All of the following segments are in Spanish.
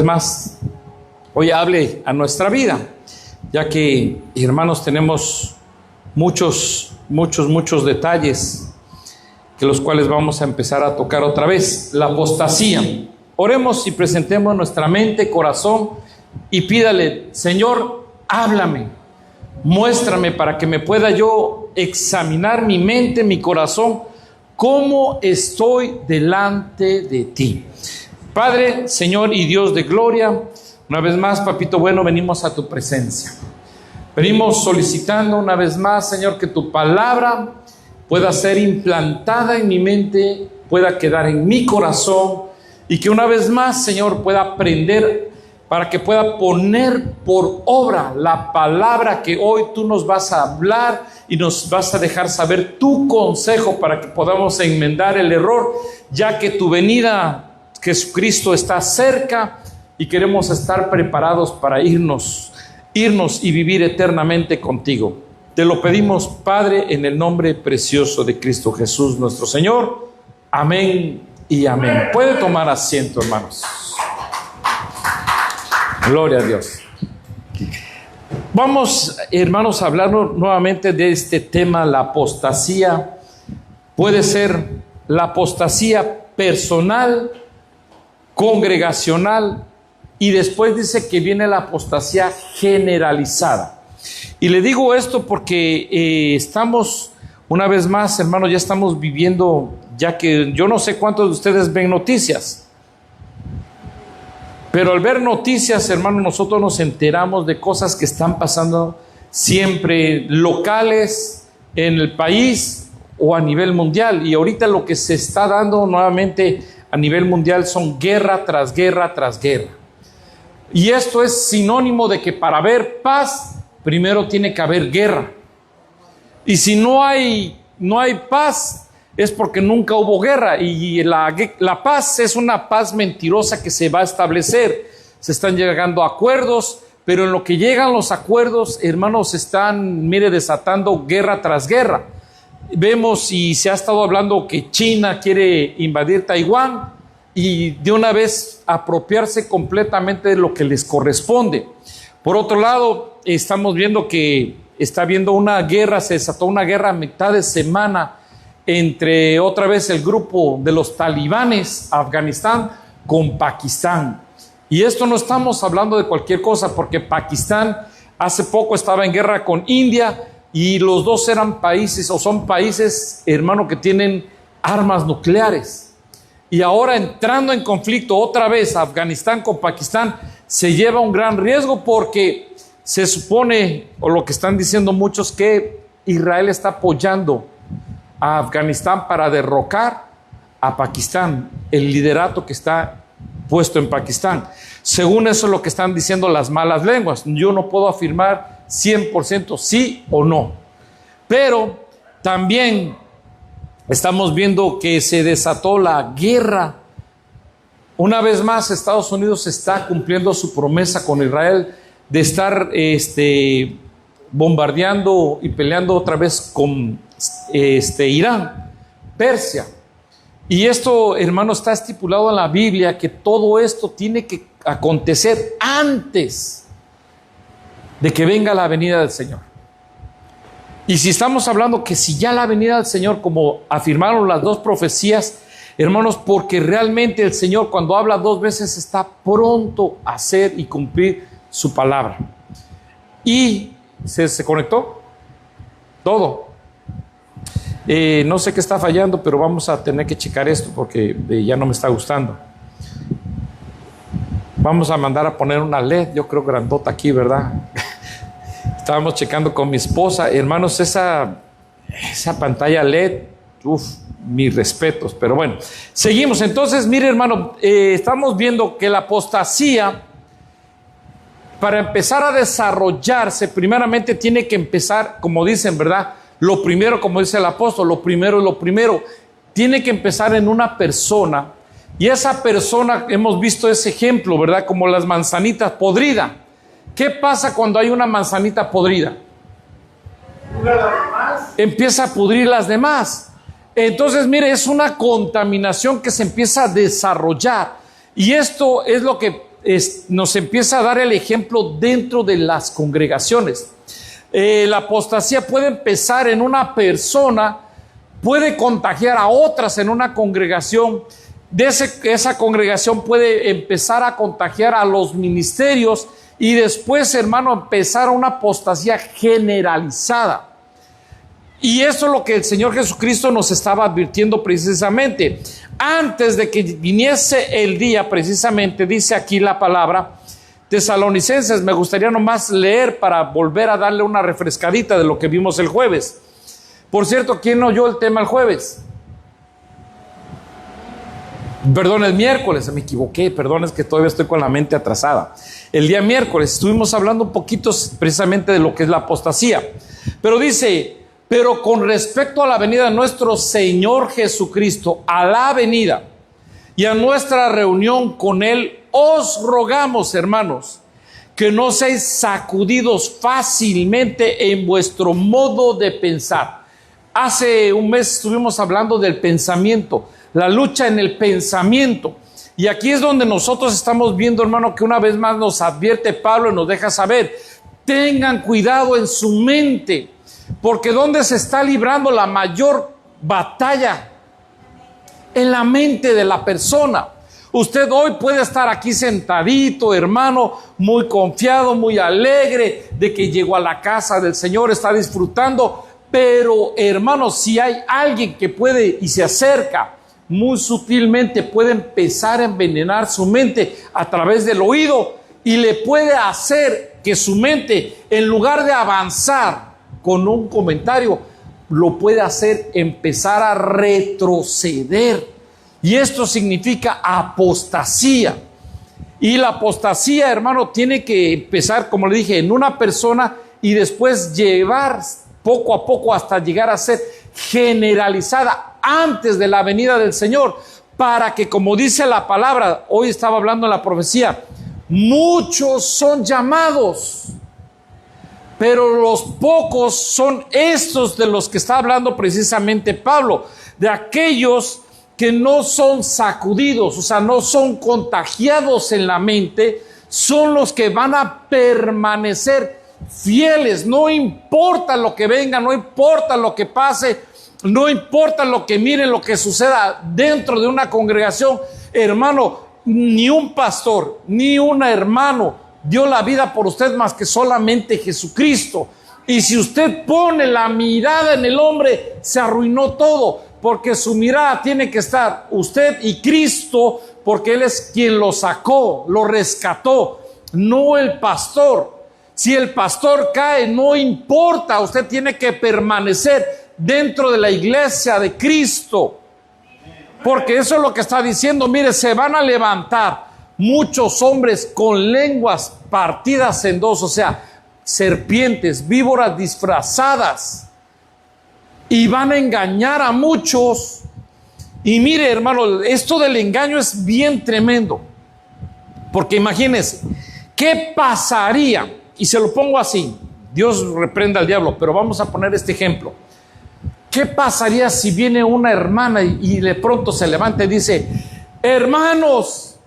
más hoy hable a nuestra vida, ya que, hermanos, tenemos muchos detalles que los cuales vamos a empezar a tocar otra vez. La apostasía. Oremos y presentemos nuestra mente, corazón y pídale: Señor, háblame, muéstrame para que me pueda yo examinar mi mente, mi corazón, cómo estoy delante de ti. Padre, Señor y Dios de gloria, una vez más, papito bueno, venimos a tu presencia. Venimos solicitando una vez más, Señor, que tu palabra pueda ser implantada en mi mente, pueda quedar en mi corazón, y que una vez más, Señor, pueda aprender para que pueda poner por obra la palabra que hoy tú nos vas a hablar y nos vas a dejar saber tu consejo para que podamos enmendar el error, ya que tu venida, Jesucristo, está cerca y queremos estar preparados para irnos y vivir eternamente contigo. Te lo pedimos, Padre, en el nombre precioso de Cristo Jesús, nuestro Señor. Amén y amén. Puede tomar asiento, hermanos. Gloria a Dios. Vamos, hermanos, a hablar nuevamente de este tema, la apostasía. Puede ser la apostasía personal, congregacional, y después dice que viene la apostasía generalizada. Y le digo esto porque estamos, una vez más, hermanos, ya estamos viviendo, ya que yo no sé cuántos de ustedes ven noticias, pero al ver noticias, hermanos, nosotros nos enteramos de cosas que están pasando siempre locales en el país o a nivel mundial. Y ahorita lo que se está dando nuevamente a nivel mundial son guerra tras guerra tras guerra. Y esto es sinónimo de que para haber paz, primero tiene que haber guerra. Y si no hay paz, es porque nunca hubo guerra. Y la paz es una paz mentirosa que se va a establecer. Se están llegando a acuerdos, pero en lo que llegan los acuerdos, hermanos, están, desatando guerra tras guerra. Vemos y se ha estado hablando que China quiere invadir Taiwán y de una vez apropiarse completamente de lo que les corresponde. Por otro lado, estamos viendo que está habiendo una guerra, se desató una guerra a mitad de semana entre otra vez el grupo de los talibanes, Afganistán, con Pakistán. Y esto no estamos hablando de cualquier cosa, porque Pakistán hace poco estaba en guerra con India y los dos eran países, o son países, hermano, que tienen armas nucleares. Y ahora entrando en conflicto otra vez Afganistán con Pakistán, se lleva un gran riesgo porque se supone, o lo que están diciendo muchos, que Israel está apoyando a Afganistán para derrocar a Pakistán, el liderato que está puesto en Pakistán. Según eso es lo que están diciendo las malas lenguas. Yo no puedo afirmar 100% sí o no. Pero también estamos viendo que se desató la guerra. Una vez más, Estados Unidos está cumpliendo su promesa con Israel de estar bombardeando y peleando otra vez con Irán, Persia. Y esto, hermano, está estipulado en la Biblia, que todo esto tiene que acontecer antes de que venga la venida del Señor. Y si estamos hablando que si ya la venida del Señor, como afirmaron las dos profecías, hermanos, porque realmente el Señor, cuando habla dos veces, está pronto a hacer y cumplir su palabra. Y se conectó todo. No sé qué está fallando, pero vamos a tener que checar esto porque ya no me está gustando. Vamos a mandar a poner una LED, yo creo grandota aquí, ¿verdad? Estábamos checando con mi esposa, hermanos, esa pantalla LED, mis respetos, pero bueno, seguimos. Entonces, mire, hermano, estamos viendo que la apostasía, para empezar a desarrollarse, primeramente tiene que empezar, como dicen, ¿verdad? Lo primero, como dice el apóstol, lo primero, tiene que empezar en una persona. Y esa persona, hemos visto ese ejemplo, ¿verdad? Como las manzanitas podridas. ¿Qué pasa cuando hay una manzanita podrida? Empieza a pudrir las demás. Entonces, mire, es una contaminación que se empieza a desarrollar. Y esto es lo que nos empieza a dar el ejemplo dentro de las congregaciones. La apostasía puede empezar en una persona, puede contagiar a otras en una congregación. Esa congregación puede empezar a contagiar a los ministerios y después, hermano, empezar una apostasía generalizada. Y eso es lo que el Señor Jesucristo nos estaba advirtiendo precisamente. Antes de que viniese el día, precisamente, dice aquí la palabra, Tesalonicenses, me gustaría nomás leer para volver a darle una refrescadita de lo que vimos el jueves. Por cierto, ¿quién oyó el tema el jueves? Perdón, el miércoles, me equivoqué, perdón, es que todavía estoy con la mente atrasada. El día miércoles estuvimos hablando un poquito precisamente de lo que es la apostasía. Pero dice, pero con respecto a la venida de nuestro Señor Jesucristo, a la venida y a nuestra reunión con Él, os rogamos, hermanos, que no seáis sacudidos fácilmente en vuestro modo de pensar. Hace un mes estuvimos hablando del pensamiento, la lucha en el pensamiento. Y aquí es donde nosotros estamos viendo, hermano, que una vez más nos advierte Pablo y nos deja saber, tengan cuidado en su mente, porque ¿dónde se está librando la mayor batalla? En la mente de la persona. Usted hoy puede estar aquí sentadito, hermano, muy confiado, muy alegre de que llegó a la casa del Señor, está disfrutando, pero hermano, si hay alguien que puede y se acerca muy sutilmente, puede empezar a envenenar su mente a través del oído y le puede hacer que su mente, en lugar de avanzar con un comentario, lo puede hacer empezar a retroceder. Y esto significa apostasía. Y la apostasía, hermano, tiene que empezar, como le dije, en una persona y después llevar poco a poco hasta llegar a ser generalizada antes de la venida del Señor, para que, como dice la palabra, hoy estaba hablando en la profecía, muchos son llamados, pero los pocos son estos de los que está hablando precisamente Pablo, de aquellos que no son sacudidos, o sea, no son contagiados en la mente, son los que van a permanecer fieles, no importa lo que venga, no importa lo que pase, no importa lo que miren, lo que suceda dentro de una congregación, hermano, ni un pastor, ni un hermano dio la vida por usted más que solamente Jesucristo. Y si usted pone la mirada en el hombre, se arruinó todo, porque su mirada tiene que estar usted y Cristo, porque Él es quien lo sacó, lo rescató, no el pastor. Si el pastor cae, no importa, usted tiene que permanecer dentro de la iglesia de Cristo, porque eso es lo que está diciendo. Mire, se van a levantar muchos hombres con lenguas partidas en dos, o sea, serpientes, víboras disfrazadas, y van a engañar a muchos. Y mire, hermano, esto del engaño es bien tremendo, porque imagínense, ¿qué pasaría? Y se lo pongo así, Dios reprenda al diablo, pero vamos a poner este ejemplo. ¿Qué pasaría si viene una hermana y de pronto se levanta y dice, hermanos,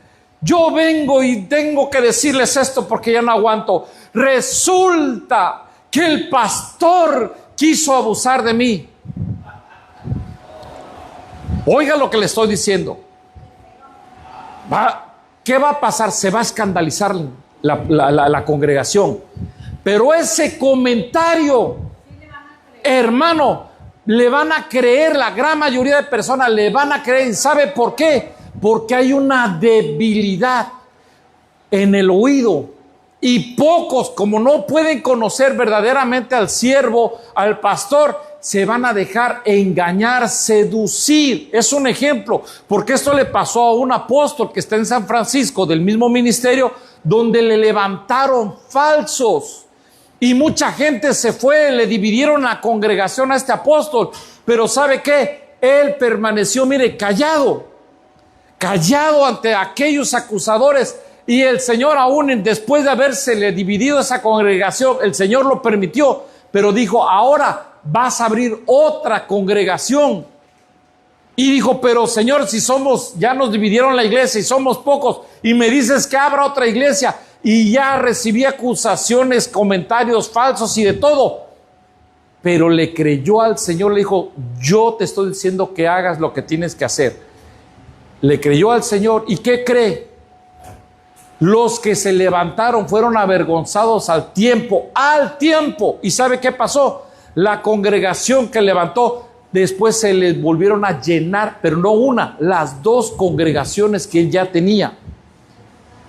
yo vengo y tengo que decirles esto porque ya no aguanto? Resulta que el pastor quiso abusar de mí. Oiga lo que le estoy diciendo. ¿Qué va a pasar? Se va a escandalizar la congregación. Pero ese comentario, hermano, le van a creer, la gran mayoría de personas le van a creer. ¿Y sabe por qué? Porque hay una debilidad en el oído. Y pocos, como no pueden conocer verdaderamente al siervo, al pastor, se van a dejar engañar, seducir. Es un ejemplo, porque esto le pasó a un apóstol que está en San Francisco, del mismo ministerio, donde le levantaron falsos. Y mucha gente se fue, le dividieron la congregación a este apóstol. Pero ¿sabe qué? Él permaneció, mire, callado ante aquellos acusadores. Y el Señor, aún después de habérsele dividido esa congregación, el Señor lo permitió, pero dijo, ahora vas a abrir otra congregación. Y dijo, pero Señor, si ya nos dividieron la iglesia y somos pocos, y me dices que abra otra iglesia, y ya recibí acusaciones, comentarios falsos y de todo. Pero le creyó al Señor, le dijo, yo te estoy diciendo que hagas lo que tienes que hacer. Le creyó al Señor. ¿Y qué cree? Los que se levantaron fueron avergonzados al tiempo. ¿Y sabe qué pasó? La congregación que levantó, después se les volvieron a llenar, pero no una, las dos congregaciones que él ya tenía.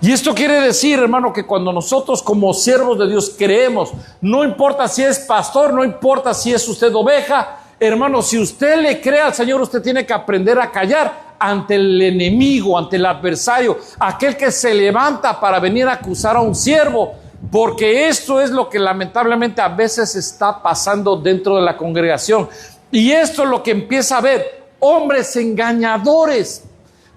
Y esto quiere decir, hermano, que cuando nosotros como siervos de Dios creemos, no importa si es pastor, no importa si es usted oveja, hermano, si usted le cree al Señor, usted tiene que aprender a callar ante el enemigo, ante el adversario, aquel que se levanta para venir a acusar a un siervo, porque esto es lo que lamentablemente a veces está pasando dentro de la congregación. Y esto es lo que empieza a ver, hombres engañadores.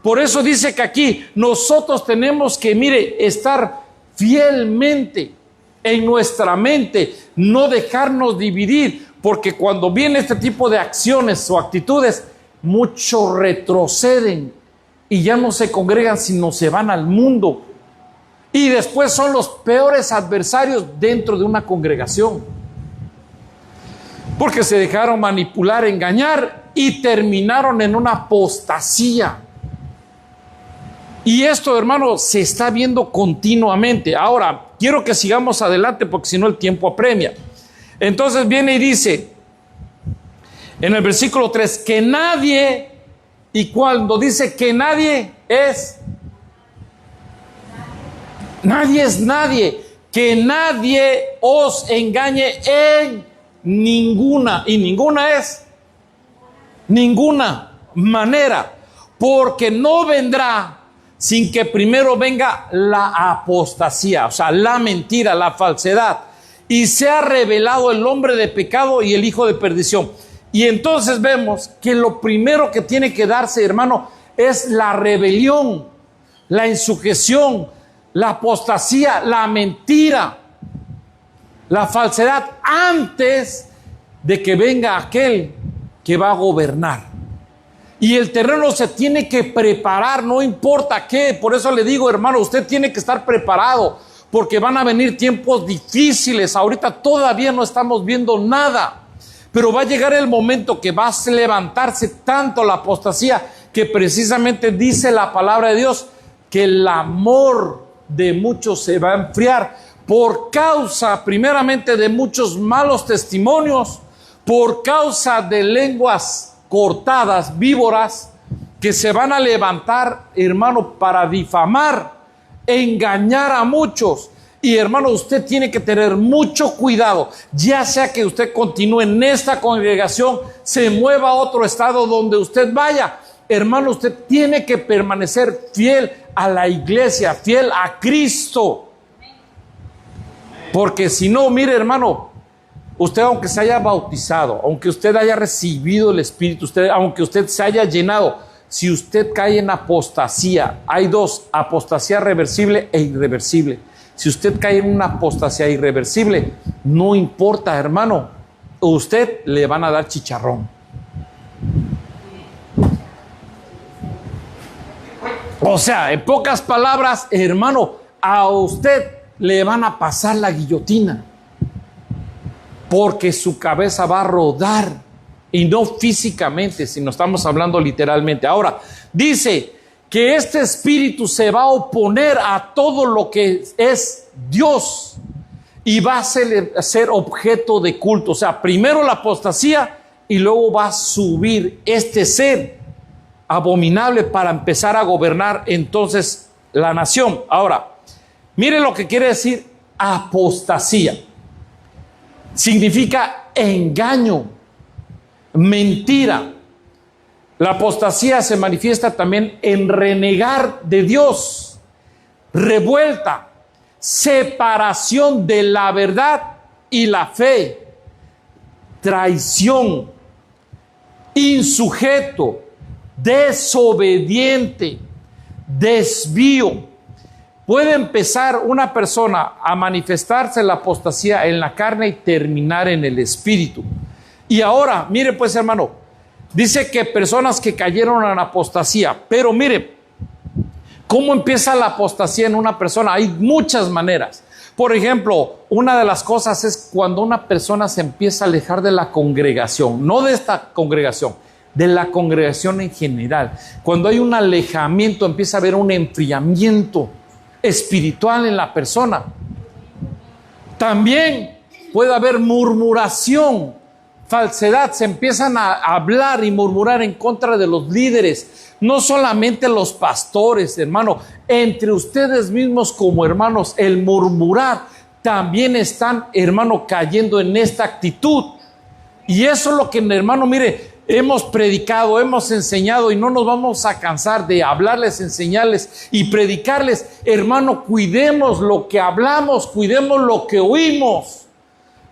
Por eso dice que aquí nosotros tenemos que, estar fielmente en nuestra mente, no dejarnos dividir, porque cuando viene este tipo de acciones o actitudes, muchos retroceden y ya no se congregan, sino se van al mundo. Y después son los peores adversarios dentro de una congregación, porque se dejaron manipular, engañar y terminaron en una apostasía. Y esto, hermano, se está viendo continuamente. Ahora, quiero que sigamos adelante porque si no el tiempo apremia. Entonces viene y dice, en el versículo 3, que nadie, y cuando dice que nadie es nadie, que nadie os engañe en ninguna, y ninguna es ninguna manera, porque no vendrá sin que primero venga la apostasía, o sea, la mentira, la falsedad, y sea revelado el hombre de pecado y el hijo de perdición. Y entonces vemos que lo primero que tiene que darse, hermano, es la rebelión, la insujeción, la apostasía, la mentira, la falsedad, antes de que venga aquel que va a gobernar. Y el terreno se tiene que preparar, no importa qué. Por eso le digo, hermano, usted tiene que estar preparado, porque van a venir tiempos difíciles. Ahorita todavía no estamos viendo nada, pero va a llegar el momento que va a levantarse tanto la apostasía, que precisamente dice la palabra de Dios, que el amor de muchos se va a enfriar, por causa primeramente de muchos malos testimonios, por causa de lenguas cortadas, víboras, que se van a levantar, hermano, para difamar, engañar a muchos. Y hermano, usted tiene que tener mucho cuidado, ya sea que usted continúe en esta congregación, se mueva a otro estado donde usted vaya. Hermano, usted tiene que permanecer fiel a la iglesia, fiel a Cristo. Porque si no, mire, hermano, usted, aunque se haya bautizado, aunque usted haya recibido el Espíritu, aunque usted se haya llenado, si usted cae en apostasía, hay dos, apostasía reversible e irreversible. Si usted cae en una apostasía irreversible, no importa, hermano, usted le van a dar chicharrón. O sea, en pocas palabras, hermano, a usted le van a pasar la guillotina, porque su cabeza va a rodar, y no físicamente, sino estamos hablando literalmente. Ahora, dice que este espíritu se va a oponer a todo lo que es Dios y va a ser objeto de culto. O sea, primero la apostasía y luego va a subir este ser abominable para empezar a gobernar entonces la nación. Ahora, mire lo que quiere decir apostasía. Significa engaño, mentira. La apostasía se manifiesta también en renegar de Dios, revuelta, separación de la verdad y la fe, traición, insujeto, desobediente, desvío. Puede empezar una persona a manifestarse la apostasía en la carne y terminar en el espíritu. Y ahora, mire pues, hermano, Dice que personas que cayeron en apostasía. Pero mire, ¿cómo empieza la apostasía en una persona? Hay muchas maneras. Por ejemplo, una de las cosas es cuando una persona se empieza a alejar de la congregación, no de esta congregación, de la congregación en general. Cuando hay un alejamiento, empieza a haber un enfriamiento espiritual en la persona. También puede haber murmuración, falsedad. Se empiezan a hablar y murmurar en contra de los líderes. No solamente los pastores, hermano, entre ustedes mismos como hermanos, el murmurar, también están, hermano, cayendo en esta actitud. Y eso es lo que, hermano, mire, hemos predicado, hemos enseñado y no nos vamos a cansar de hablarles, enseñarles y predicarles. Hermano, cuidemos lo que hablamos, cuidemos lo que oímos,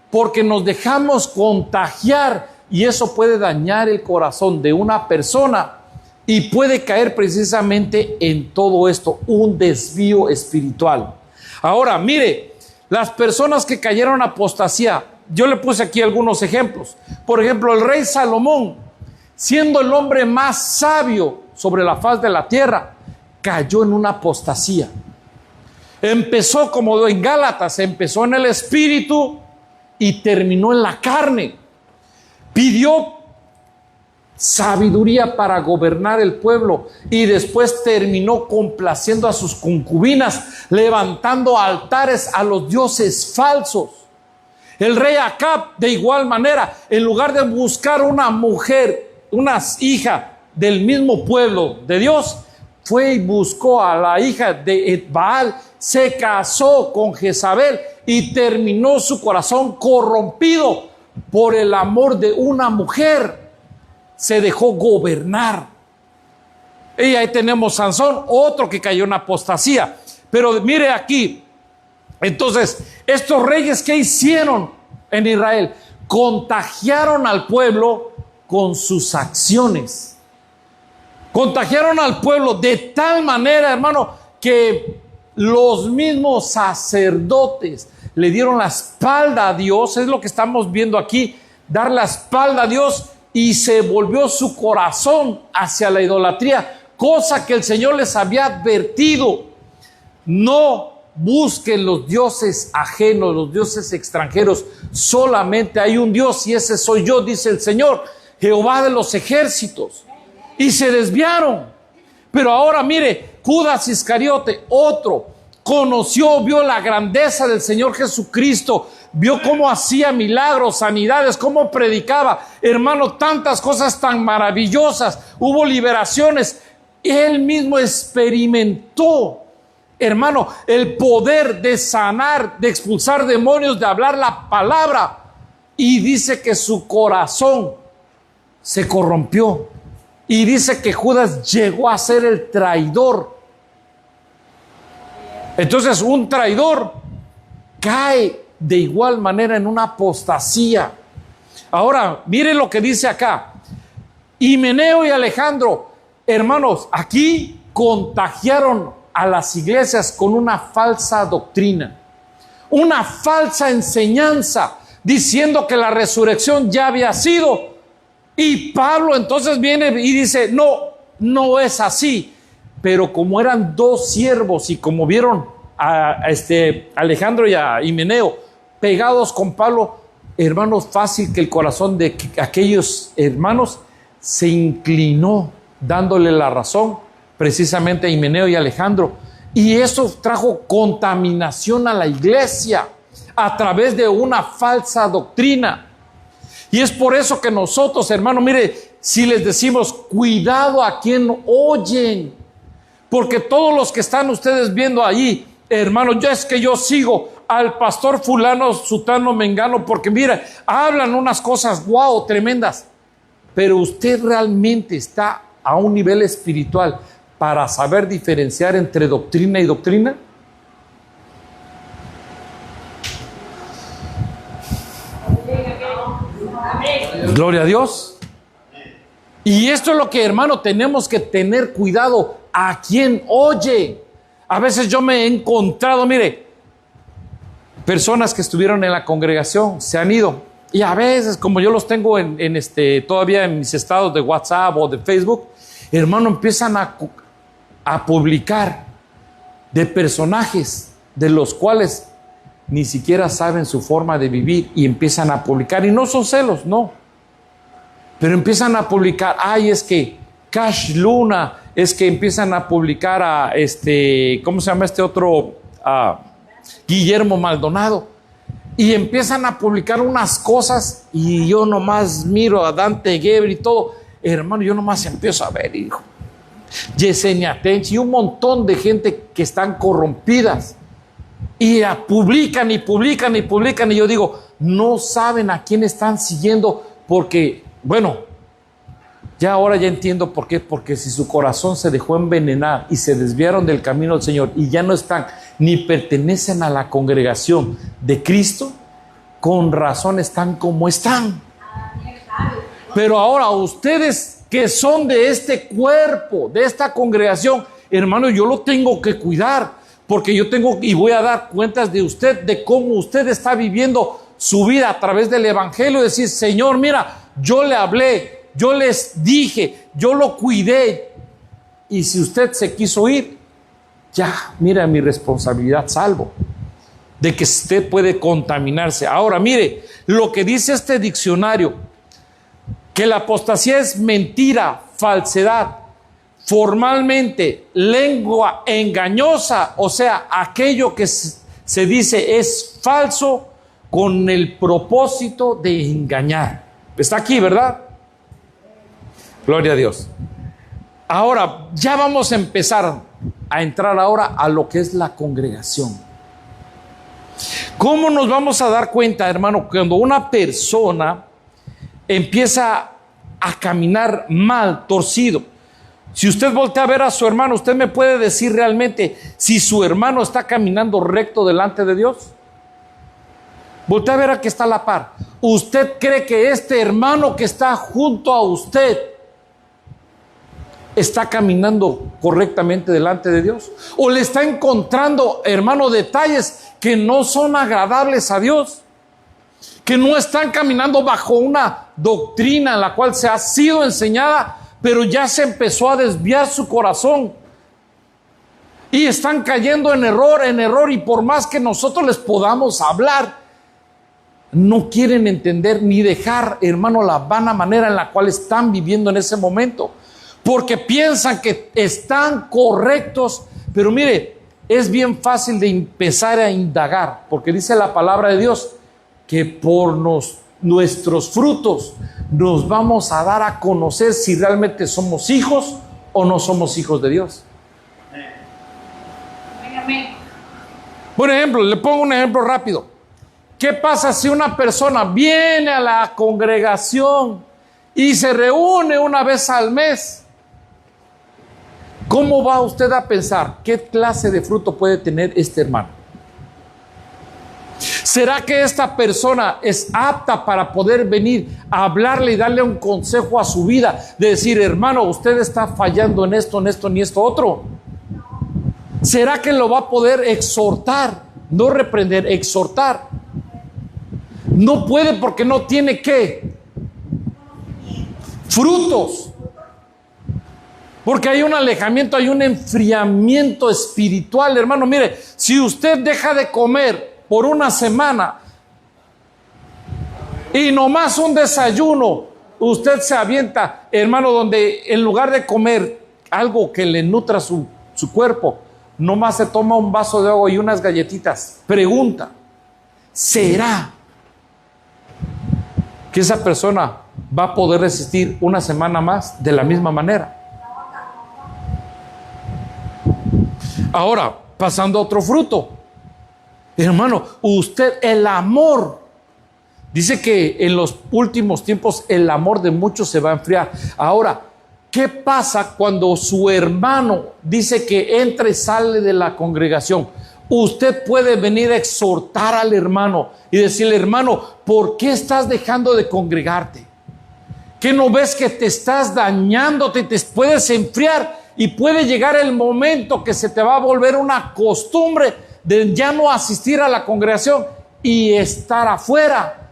porque nos dejamos contagiar y eso puede dañar el corazón de una persona y puede caer precisamente en todo esto, un desvío espiritual. Ahora, mire, las personas que cayeron en apostasía, yo le puse aquí algunos ejemplos. Por ejemplo, el rey Salomón, siendo el hombre más sabio sobre la faz de la tierra, cayó en una apostasía. Empezó como en Gálatas, empezó en el espíritu y terminó en la carne. Pidió sabiduría para gobernar el pueblo y después terminó complaciendo a sus concubinas, levantando altares a los dioses falsos. El rey Acab, de igual manera, en lugar de buscar una mujer, una hija del mismo pueblo de Dios, fue y buscó a la hija de Baal, se casó con Jezabel y terminó su corazón corrompido por el amor de una mujer. Se dejó gobernar. Y ahí tenemos Sansón, otro que cayó en apostasía. Pero mire aquí, entonces, estos reyes, ¿qué hicieron en Israel? Contagiaron al pueblo con sus acciones. Contagiaron al pueblo de tal manera, hermano, que los mismos sacerdotes le dieron la espalda a Dios. Es lo que estamos viendo aquí, dar la espalda a Dios, y se volvió su corazón hacia la idolatría, cosa que el Señor les había advertido. No busquen los dioses ajenos, los dioses extranjeros. Solamente hay un Dios y ese soy yo, dice el Señor, Jehová de los ejércitos. Y se desviaron. Pero ahora mire, Judas Iscariote, otro, conoció, vio la grandeza del Señor Jesucristo, vio cómo hacía milagros, sanidades, cómo predicaba, hermano, tantas cosas tan maravillosas, hubo liberaciones. Él mismo experimentó, hermano, el poder de sanar, de expulsar demonios, de hablar la palabra, y dice que su corazón se corrompió, y dice que Judas llegó a ser el traidor. Entonces un traidor cae de igual manera en una apostasía. Ahora, miren lo que dice acá. Himeneo y Alejandro, hermanos, aquí contagiaron a las iglesias con una falsa doctrina, una falsa enseñanza, diciendo que la resurrección ya había sido. Y Pablo entonces viene y dice, no es así. Pero como eran dos siervos y como vieron a Alejandro y a Himeneo pegados con Pablo, hermanos, fácil que el corazón de aquellos hermanos se inclinó dándole la razón precisamente a Himeneo y Alejandro. Y eso trajo contaminación a la iglesia a través de una falsa doctrina. Y es por eso que nosotros, hermanos, mire, si les decimos cuidado a quien oyen, porque todos los que están ustedes viendo allí, hermanos, yo sigo al pastor fulano, sutano, mengano, porque mira, hablan unas cosas wow, tremendas, pero usted realmente está a un nivel espiritual para saber diferenciar entre doctrina y doctrina. Gloria a Dios. Y esto es lo que, hermano, tenemos que tener cuidado a quien oye. A veces yo me he encontrado, mire, personas que estuvieron en la congregación, se han ido Y a veces, como yo los tengo todavía en mis estados de WhatsApp o de Facebook, hermano, empiezan a publicar de personajes de los cuales ni siquiera saben su forma de vivir y empiezan a publicar. Y no son celos, no. Pero empiezan a publicar, es que Cash Luna, es que empiezan a publicar a ¿cómo se llama este otro? Guillermo Maldonado. Y empiezan a publicar unas cosas y yo nomás miro a Dante Gebel y todo. Hermano, yo nomás empiezo a ver, hijo. Yesenia Tench y un montón de gente que están corrompidas. Y publican y publican y publican. Y yo digo, no saben a quién están siguiendo. Porque, bueno, ahora ya entiendo por qué. Porque si su corazón se dejó envenenar y se desviaron del camino del Señor y ya no están ni pertenecen a la congregación de Cristo, con razón están como están. Pero ahora ustedes que son de este cuerpo, de esta congregación, hermano, yo lo tengo que cuidar, porque yo tengo y voy a dar cuentas de usted, de cómo usted está viviendo su vida a través del evangelio. Decir, Señor, mira, yo le hablé, yo les dije, yo lo cuidé, y si usted se quiso ir, ya, mira mi responsabilidad, salvo de que usted puede contaminarse. Ahora, mire, lo que dice este diccionario, que la apostasía es mentira, falsedad, formalmente, lengua engañosa, o sea, aquello que se dice es falso con el propósito de engañar. Está aquí, ¿verdad? Gloria a Dios. Ahora, ya vamos a empezar a entrar ahora a lo que es la congregación. ¿Cómo nos vamos a dar cuenta, hermano, cuando una persona empieza a caminar mal, torcido? Si usted voltea a ver a su hermano, ¿usted me puede decir realmente si su hermano está caminando recto delante de Dios? Voltea a ver a que está a la par. ¿Usted cree que este hermano que está junto a usted está caminando correctamente delante de Dios? ¿O le está encontrando, hermano, detalles que no son agradables a Dios? Que no están caminando bajo una doctrina en la cual se ha sido enseñada, pero ya se empezó a desviar su corazón. Y están cayendo en error, y por más que nosotros les podamos hablar, no quieren entender ni dejar, hermano, la vana manera en la cual están viviendo en ese momento. Porque piensan que están correctos, pero mire, es bien fácil de empezar a indagar, porque dice la palabra de Dios que por nuestros frutos nos vamos a dar a conocer si realmente somos hijos o no somos hijos de Dios. Por ejemplo, le pongo un ejemplo rápido. ¿Qué pasa si una persona viene a la congregación y se reúne una vez al mes? ¿Cómo va usted a pensar qué clase de fruto puede tener este hermano? ¿Será que esta persona es apta para poder venir a hablarle y darle un consejo a su vida? De decir, hermano, usted está fallando en esto, ni esto otro. ¿Será que lo va a poder exhortar? No reprender, exhortar. No puede porque no tiene ¿qué? Frutos. Porque hay un alejamiento, hay un enfriamiento espiritual, hermano. Mire, si usted deja de comer por una semana y nomás un desayuno, usted se avienta, hermano, donde en lugar de comer algo que le nutra su cuerpo, nomás se toma un vaso de agua y unas galletitas. Pregunta, ¿será que esa persona va a poder resistir una semana más de la misma manera? Ahora, pasando a otro fruto. Hermano, usted, el amor, dice que en los últimos tiempos el amor de muchos se va a enfriar. Ahora, ¿qué pasa cuando su hermano dice que entra y sale de la congregación? Usted puede venir a exhortar al hermano y decirle, hermano, ¿por qué estás dejando de congregarte? ¿Qué no ves que te estás dañándote, te puedes enfriar? Y puede llegar el momento que se te va a volver una costumbre de ya no asistir a la congregación y estar afuera.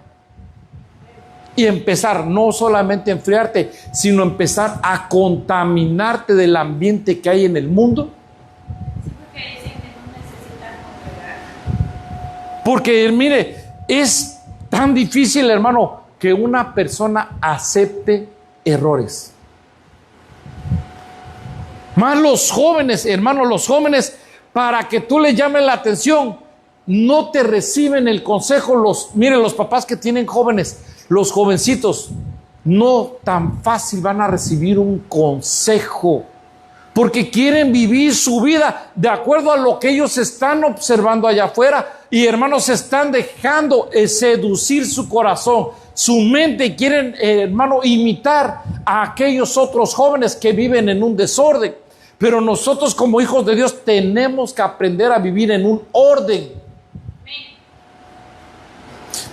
y empezar no solamente a enfriarte, sino empezar a contaminarte del ambiente que hay en el mundo. Porque mire, es tan difícil, hermano, que una persona acepte errores. Más los jóvenes, hermano, los jóvenes, para que tú les llames la atención, no te reciben el consejo. Miren, los papás que tienen jóvenes, los jovencitos, no tan fácil van a recibir un consejo, porque quieren vivir su vida de acuerdo a lo que ellos están observando allá afuera. Y hermanos, se están dejando seducir su corazón, su mente, y quieren, hermano, imitar a aquellos otros jóvenes que viven en un desorden. Pero nosotros como hijos de Dios tenemos que aprender a vivir en un orden.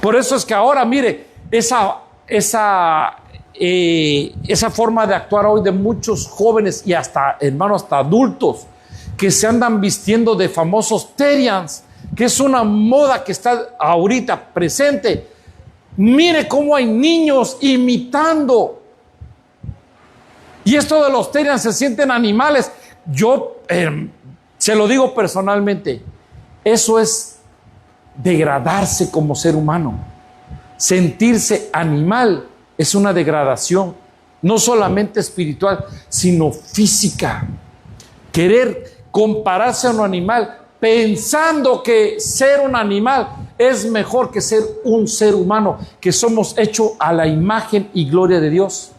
Por eso es que ahora, mire, esa forma de actuar hoy de muchos jóvenes y hasta, hermanos, hasta adultos, que se andan vistiendo de famosos terians, que es una moda que está ahorita presente. Mire cómo hay niños imitando. Y esto de los terians, se sienten animales. Yo se lo digo personalmente, eso es degradarse como ser humano. Sentirse animal es una degradación, no solamente espiritual, sino física. Querer compararse a un animal pensando que ser un animal es mejor que ser un ser humano, que somos hechos a la imagen y gloria de Dios.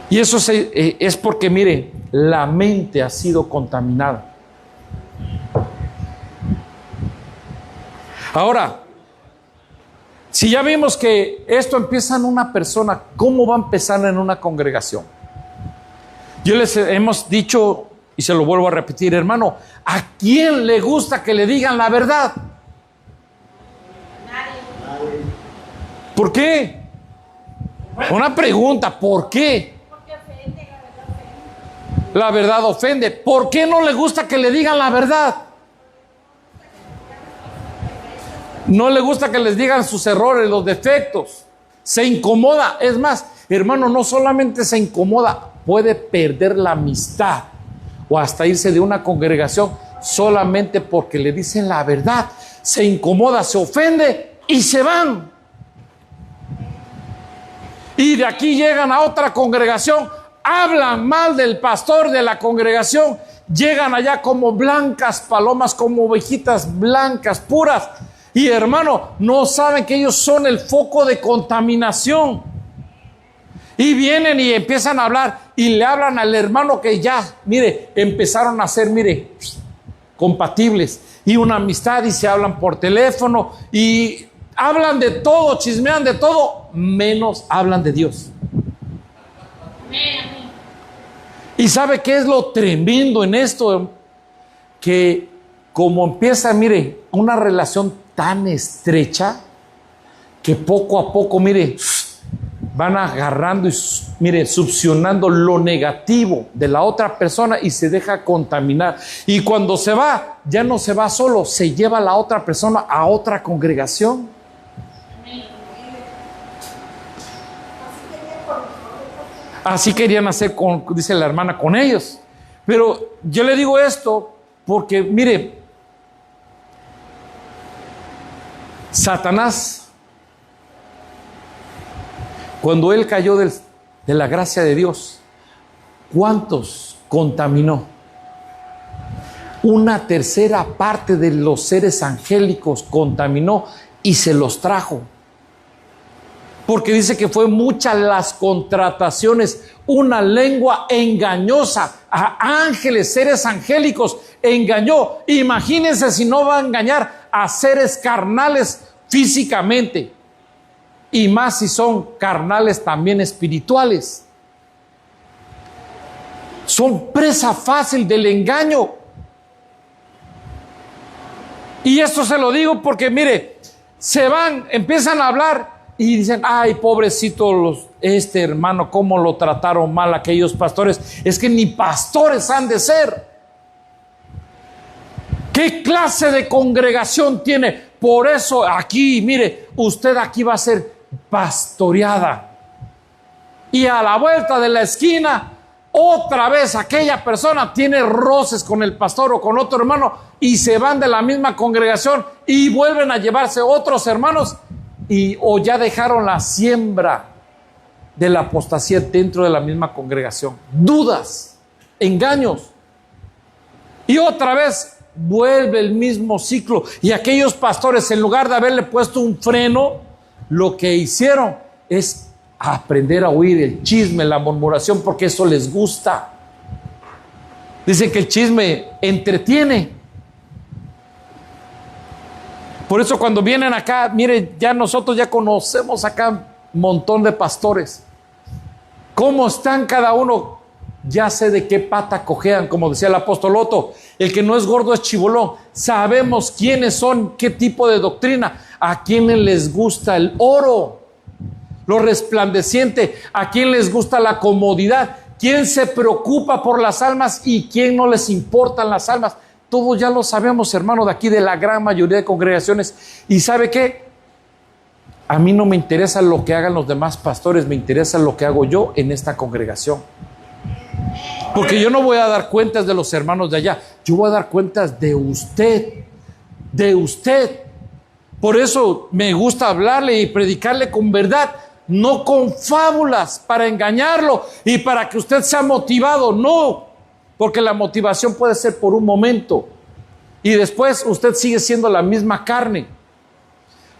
Y eso es porque, mire, la mente ha sido contaminada. Ahora, si ya vimos que esto empieza en una persona, ¿cómo va a empezar en una congregación? Yo les hemos dicho, y se lo vuelvo a repetir, hermano, ¿a quién le gusta que le digan la verdad? Nadie. ¿Por qué? Una pregunta, ¿por qué? Porque ofende, la verdad ofende. ¿Por qué no le gusta que le digan la verdad? No le gusta que les digan sus errores, los defectos. Se incomoda. Es más, hermano, no solamente se incomoda, puede perder la amistad o hasta irse de una congregación solamente porque le dicen la verdad. Se incomoda, se ofende y se van. Y de aquí llegan a otra congregación, hablan mal del pastor de la congregación, llegan allá como blancas palomas, como ovejitas blancas, puras. Y hermano, no saben que ellos son el foco de contaminación. Y vienen y empiezan a hablar y le hablan al hermano que ya, mire, empezaron a ser, mire, compatibles. Y una amistad y se hablan por teléfono y hablan de todo, chismean de todo, menos hablan de Dios. ¿Y sabe qué es lo tremendo en esto? Que como empieza, mire, una relación tan estrecha que poco a poco, mire, van agarrando y, mire, succionando lo negativo de la otra persona y se deja contaminar. Y cuando se va, ya no se va solo, se lleva a la otra persona a otra congregación. Así querían hacer, dice la hermana, con ellos. Pero yo le digo esto porque, mire, Satanás, cuando él cayó de la gracia de Dios, ¿cuántos contaminó? Una tercera parte de los seres angélicos contaminó y se los trajo. Porque dice que fue muchas las contrataciones, una lengua engañosa a ángeles, seres angélicos, engañó. Imagínense si no va a engañar a seres carnales físicamente, y más si son carnales también espirituales. Son presa fácil del engaño. Y esto se lo digo porque, mire, se van, empiezan a hablar y dicen, ay, pobrecito este hermano, cómo lo trataron mal aquellos pastores. Es que ni pastores han de ser. ¿Qué clase de congregación tiene? Por eso aquí, mire, usted aquí va a ser pastoreada. Y a la vuelta de la esquina, otra vez aquella persona tiene roces con el pastor o con otro hermano y se van de la misma congregación y vuelven a llevarse otros hermanos o ya dejaron la siembra de la apostasía dentro de la misma congregación. Dudas, engaños. Y otra vez vuelve el mismo ciclo. Y aquellos pastores, en lugar de haberle puesto un freno, lo que hicieron es aprender a oír el chisme, la murmuración, porque eso les gusta. Dicen que el chisme entretiene. Por eso cuando vienen acá, mire, ya nosotros ya conocemos acá un montón de pastores. ¿Cómo están cada uno? Ya sé de qué pata cojean, como decía el apóstol Otto. El que no es gordo es chibolón. Sabemos quiénes son, qué tipo de doctrina, a quienes les gusta el oro, lo resplandeciente, a quién les gusta la comodidad, quién se preocupa por las almas y quién no les importan las almas. Todos ya lo sabemos, hermano, de aquí, de la gran mayoría de congregaciones. ¿Y sabe qué? A mí no me interesa lo que hagan los demás pastores, me interesa lo que hago yo en esta congregación. Porque yo no voy a dar cuentas de los hermanos de allá, yo voy a dar cuentas de usted, de usted. Por eso me gusta hablarle y predicarle con verdad, no con fábulas para engañarlo y para que usted sea motivado, no, porque la motivación puede ser por un momento y después usted sigue siendo la misma carne.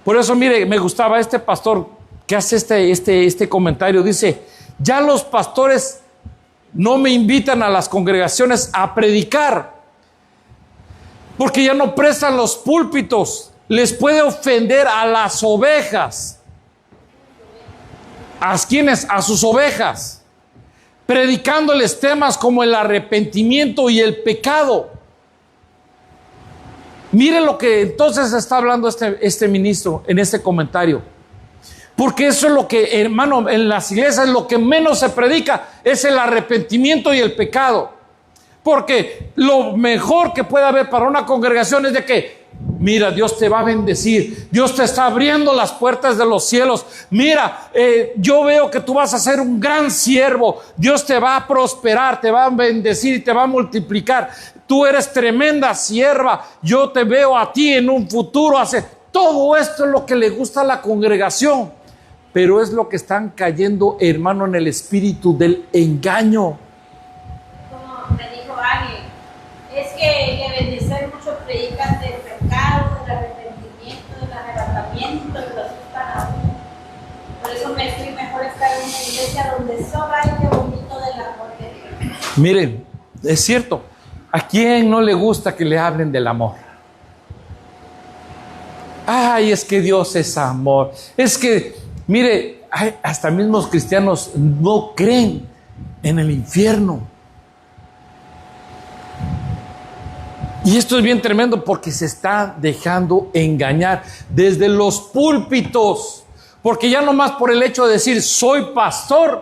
Por eso, mire, me gustaba este pastor que hace este comentario, dice: ya los pastores no me invitan a las congregaciones a predicar porque ya no prestan los púlpitos, les puede ofender a las ovejas. ¿A quiénes? A sus ovejas, predicándoles temas como el arrepentimiento y el pecado. Mire lo que entonces está hablando este ministro en este comentario, porque eso es lo que, hermano, en las iglesias lo que menos se predica es el arrepentimiento y el pecado, porque lo mejor que puede haber para una congregación es de que, mira, Dios te va a bendecir, Dios te está abriendo las puertas de los cielos, mira, yo veo que tú vas a ser un gran siervo, Dios te va a prosperar, te va a bendecir y te va a multiplicar, tú eres tremenda sierva, yo te veo a ti en un futuro. Todo esto es lo que le gusta a la congregación, pero es lo que están cayendo, hermano, en el espíritu del engaño. Como me dijo alguien, es que le bendecer mucho predican del pecado, del arrepentimiento, del arrebatamiento, y lo asustan a uno. Por eso me fui mejor estar en una iglesia donde sobra este bonito del amor de Dios. Miren, es cierto, ¿a quién no le gusta que le hablen del amor? Ay, es que Dios es amor. Es que, mire, hasta mismos cristianos no creen en el infierno. Y esto es bien tremendo porque se está dejando engañar desde los púlpitos. Porque ya nomás por el hecho de decir soy pastor,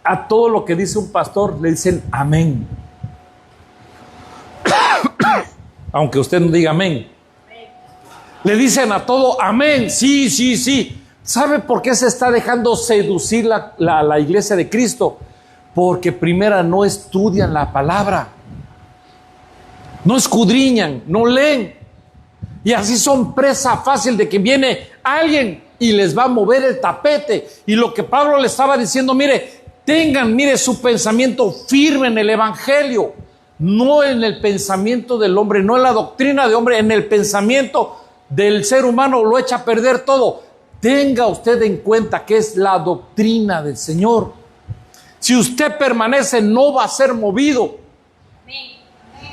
a todo lo que dice un pastor le dicen amén. Aunque usted no diga amén. Le dicen a todo amén, sí, sí, sí. ¿Sabe por qué se está dejando seducir la iglesia de Cristo? Porque primero no estudian la palabra, no escudriñan, no leen, y así son presa fácil de que viene alguien y les va a mover el tapete. Y lo que Pablo le estaba diciendo, mire, tengan, mire, su pensamiento firme en el evangelio, no en el pensamiento del hombre, no en la doctrina de hombre, en el pensamiento del ser humano lo echa a perder todo. Tenga usted en cuenta que es la doctrina del Señor. Si usted permanece, no va a ser movido.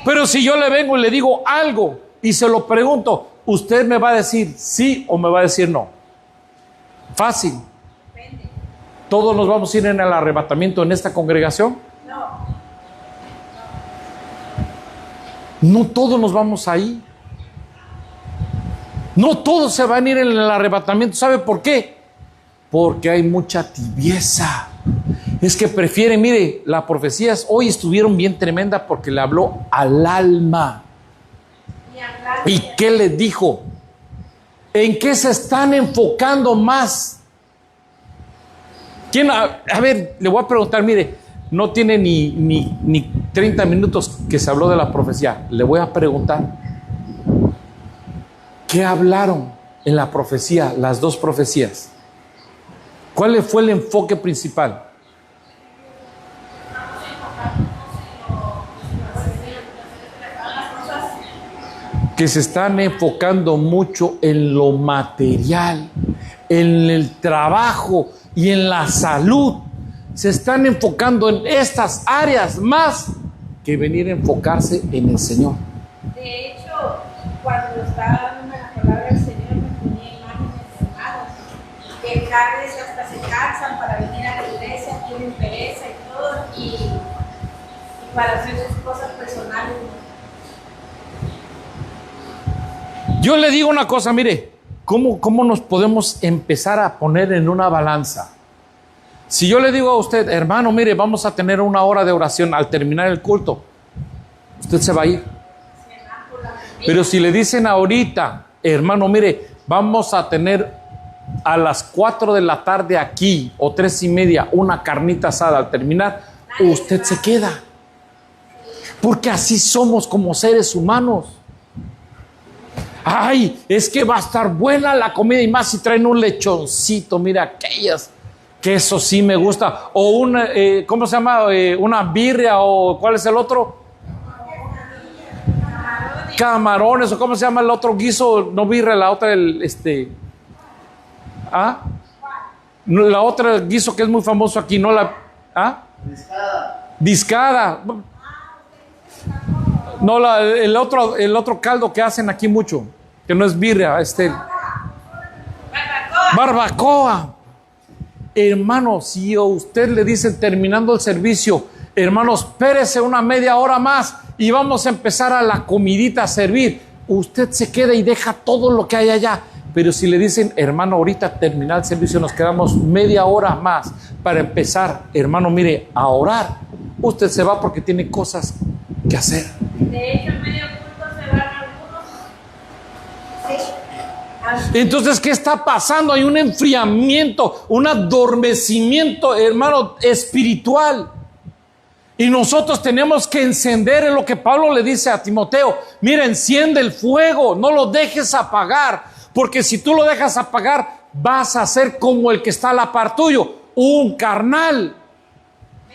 Pero si yo le vengo y le digo algo y se lo pregunto, usted me va a decir sí o me va a decir no. Fácil. ¿Todos nos vamos a ir en el arrebatamiento en esta congregación? No todos nos vamos ahí. No todos se van a ir en el arrebatamiento. ¿Sabe por qué? Porque hay mucha tibieza. Es que prefieren, mire, las profecías hoy estuvieron bien tremendas porque le habló al alma. ¿Y qué le dijo? ¿En qué se están enfocando más? ¿Quién? A ver, le voy a preguntar, mire, no tiene ni 30 minutos que se habló de la profecía. Le voy a preguntar, ¿qué hablaron en la profecía, las dos profecías? ¿Cuál fue el enfoque principal? Que se están enfocando mucho en lo material, en el trabajo y en la salud. Se están enfocando en estas áreas más que venir a enfocarse en el Señor. De hecho, cuando estaba dando la palabra del Señor, me ponía imágenes de hermanos que carnes hasta se cansan para venir a la iglesia, tienen pereza y todo, y para hacer sus cosas personales. Yo le digo una cosa, mire, ¿cómo nos podemos empezar a poner en una balanza? Si yo le digo a usted, hermano, mire, vamos a tener 1 hora de oración al terminar el culto, usted se va a ir. Pero si le dicen ahorita, hermano, mire, vamos a tener a las 4 de la tarde aquí, o 3:30, una carnita asada al terminar, usted se queda. Porque así somos como seres humanos. Ay, es que va a estar buena la comida, y más si traen un lechoncito, mira aquellas, que eso sí me gusta, o una, ¿cómo se llama? Una birria, o ¿cuál es el otro? Camarones, o ¿cómo se llama el otro guiso? No birria, la otra, la otra guiso que es muy famoso aquí, no la, discada. No, el otro caldo que hacen aquí mucho, que no es birria, barbacoa. Hermano, si a usted le dicen terminando el servicio, hermano, espérese una media hora más y vamos a empezar a la comidita a servir, usted se queda y deja todo lo que hay allá. Pero si le dicen, hermano, ahorita terminar el servicio, nos quedamos media hora más para empezar, hermano, mire, a orar, usted se va porque tiene cosas que hacer. De hecho, en medio culto se van algunos. Sí. Entonces, ¿qué está pasando? Hay un enfriamiento, un adormecimiento, hermano, espiritual. Y nosotros tenemos que encender en lo que Pablo le dice a Timoteo. Mira, enciende el fuego, no lo dejes apagar. Porque si tú lo dejas apagar, vas a ser como el que está a la par tuyo, un carnal.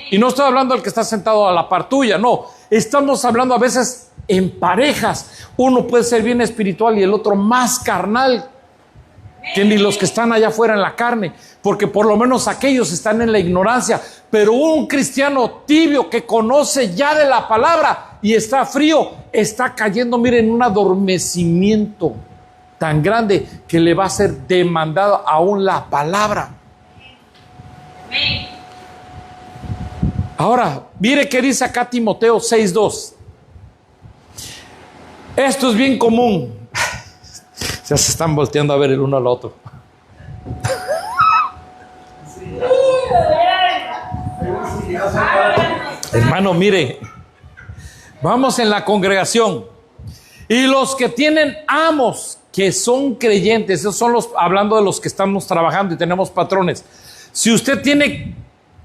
Y no estoy hablando del que está sentado a la par tuya, no. Estamos hablando a veces en parejas. Uno puede ser bien espiritual y el otro más carnal que ni los que están allá afuera en la carne, porque por lo menos aquellos están en la ignorancia. Pero un cristiano tibio que conoce ya de la palabra y está frío, está cayendo, miren, en un adormecimiento tan grande que le va a ser demandado aún la palabra. Ahora, mire qué dice acá Timoteo 6:2. Esto es bien común. Ya se están volteando a ver el uno al otro. Hermano, mire, vamos en la congregación y los que tienen amos, que son creyentes, esos son los, hablando de los que estamos trabajando y tenemos patrones. Si usted tiene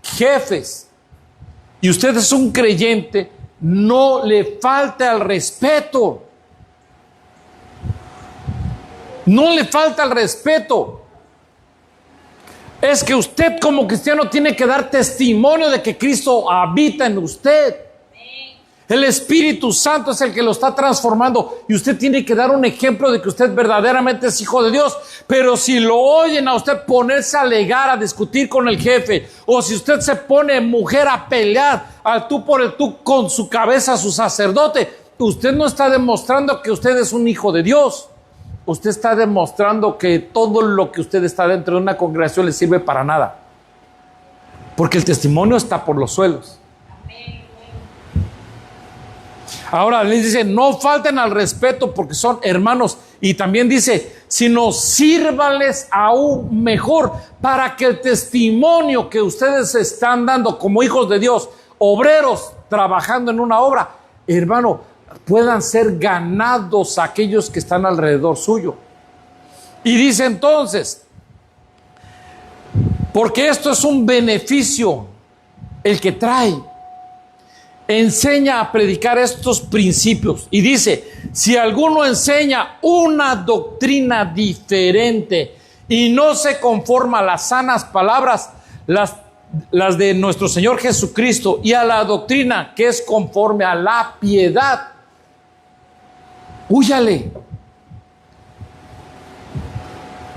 jefes y usted es un creyente, no le falte al respeto. No le falta el respeto. Es que usted como cristiano tiene que dar testimonio de que Cristo habita en usted. El Espíritu Santo es el que lo está transformando y usted tiene que dar un ejemplo de que usted verdaderamente es hijo de Dios. Pero si lo oyen a usted ponerse a alegar, a discutir con el jefe, o si usted se pone mujer a pelear al tú por el tú con su cabeza, su sacerdote, usted no está demostrando que usted es un hijo de Dios. Usted está demostrando que todo lo que usted está dentro de una congregación le sirve para nada. Porque el testimonio está por los suelos. Ahora les dice, no falten al respeto porque son hermanos. Y también dice, sino sírvanles aún mejor para que el testimonio que ustedes están dando como hijos de Dios, obreros trabajando en una obra, hermano, puedan ser ganados aquellos que están alrededor suyo. Y dice entonces, porque esto es un beneficio el que trae, enseña a predicar estos principios. Y dice, si alguno enseña una doctrina diferente y no se conforma a las sanas palabras, las de nuestro Señor Jesucristo, y a la doctrina que es conforme a la piedad, húyale.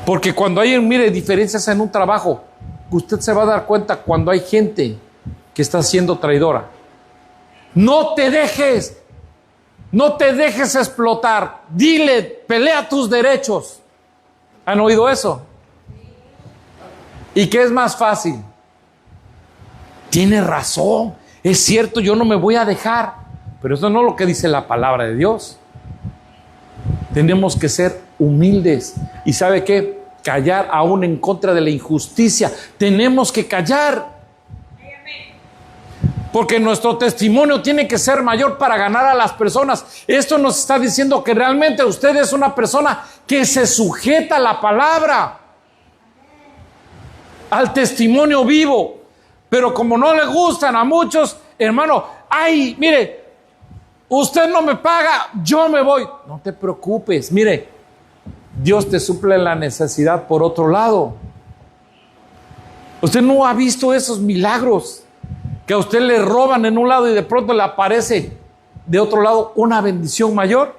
Porque cuando hay, mire, diferencias en un trabajo, usted se va a dar cuenta cuando hay gente que está siendo traidora. No te dejes explotar. Dile, pelea tus derechos. ¿Han oído eso? ¿Y qué es más fácil? Tiene razón, es cierto, yo no me voy a dejar. Pero eso no es lo que dice la palabra de Dios. Tenemos que ser humildes. ¿Y sabe qué? Callar aún en contra de la injusticia. Tenemos que callar. Porque nuestro testimonio tiene que ser mayor para ganar a las personas. Esto nos está diciendo que realmente usted es una persona que se sujeta a la palabra, al testimonio vivo. Pero como no le gustan a muchos, hermano, ay, mire, usted no me paga, yo me voy. No te preocupes, mire, Dios te suple la necesidad por otro lado. Usted no ha visto esos milagros que a usted le roban en un lado y de pronto le aparece de otro lado una bendición mayor.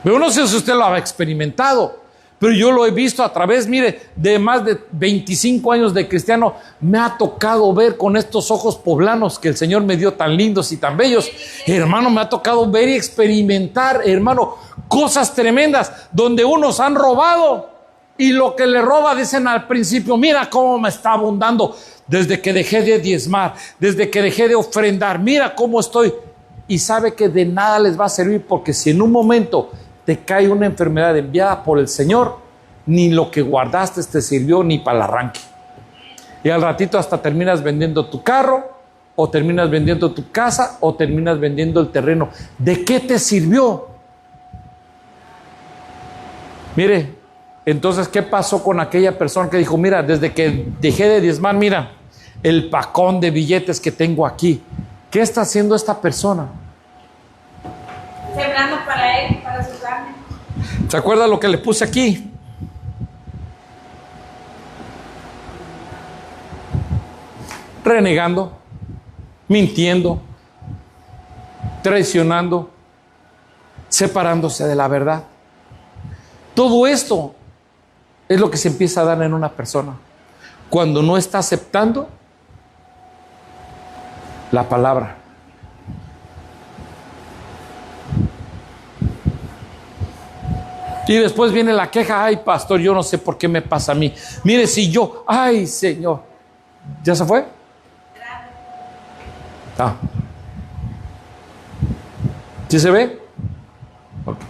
Pero no sé si usted lo ha experimentado, pero yo lo he visto a través, mire, de más de 25 años de cristiano. Me ha tocado ver con estos ojos poblanos que el Señor me dio tan lindos y tan bellos. Hermano, me ha tocado ver y experimentar, hermano, cosas tremendas donde unos han robado y lo que le roba dicen al principio, mira cómo me está abundando. Desde que dejé de diezmar, desde que dejé de ofrendar, mira cómo estoy. Y sabe que de nada les va a servir, porque si en un momento te cae una enfermedad enviada por el Señor, ni lo que guardaste te sirvió ni para el arranque. Y al ratito hasta terminas vendiendo tu carro, o terminas vendiendo tu casa, o terminas vendiendo el terreno. ¿De qué te sirvió? Mire, entonces, ¿qué pasó con aquella persona que dijo, mira, desde que dejé de diezmar, mira el pacón de billetes que tengo aquí? ¿Qué está haciendo esta persona? Sembrando para él, para su carne. ¿Se acuerda lo que le puse aquí? Renegando, mintiendo, traicionando, separándose de la verdad. Todo esto es lo que se empieza a dar en una persona cuando no está aceptando la palabra. Y después viene la queja, ay pastor, yo no sé por qué me pasa a mí. Mire, si yo, ay Señor, ¿ya se fue? Ah. ¿Sí se ve? Okay.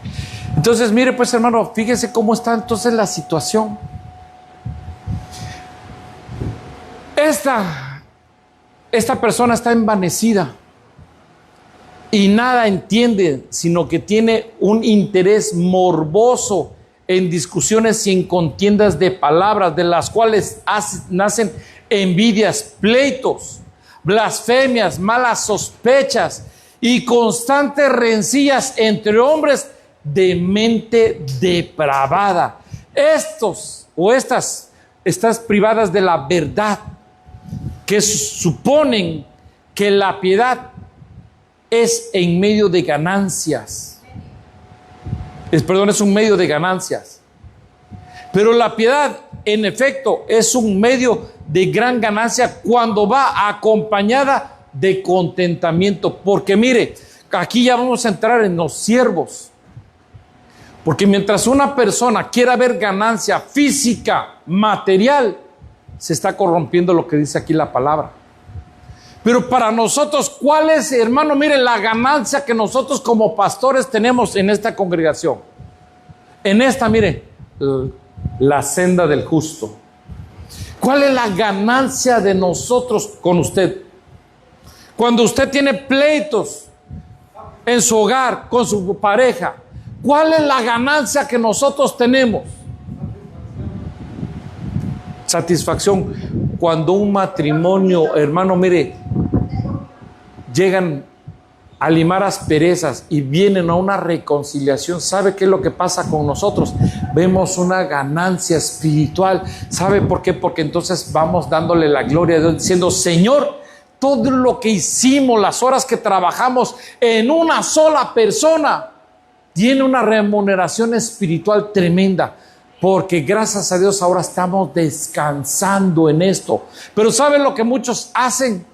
Entonces, mire pues hermano, fíjese cómo está entonces la situación. Esta persona está envanecida y nada entiende, sino que tiene un interés morboso en discusiones y en contiendas de palabras, de las cuales nacen envidias, pleitos, blasfemias, malas sospechas y constantes rencillas entre hombres de mente depravada. Estas privadas de la verdad, que suponen que la piedad es en medio de ganancias. Es un medio de ganancias. Pero la piedad, en efecto, es un medio de gran ganancia cuando va acompañada de contentamiento. Porque mire, aquí ya vamos a entrar en los siervos. Porque mientras una persona quiera ver ganancia física, material, se está corrompiendo lo que dice aquí la palabra. Pero para nosotros, ¿cuál es, hermano? Mire, la ganancia que nosotros como pastores tenemos en esta congregación. En esta, mire, la senda del justo. ¿Cuál es la ganancia de nosotros con usted? Cuando usted tiene pleitos en su hogar, con su pareja, ¿Cuál es la ganancia que nosotros tenemos? Satisfacción. Cuando un matrimonio, hermano, mire, llegan a limar asperezas y vienen a una reconciliación, ¿sabe qué es lo que pasa con nosotros? Vemos una ganancia espiritual. ¿Sabe por qué? Porque entonces vamos dándole la gloria a Dios, diciendo: Señor, todo lo que hicimos, las horas que trabajamos en una sola persona, tiene una remuneración espiritual tremenda, porque gracias a Dios ahora estamos descansando en esto. Pero ¿saben lo que muchos hacen?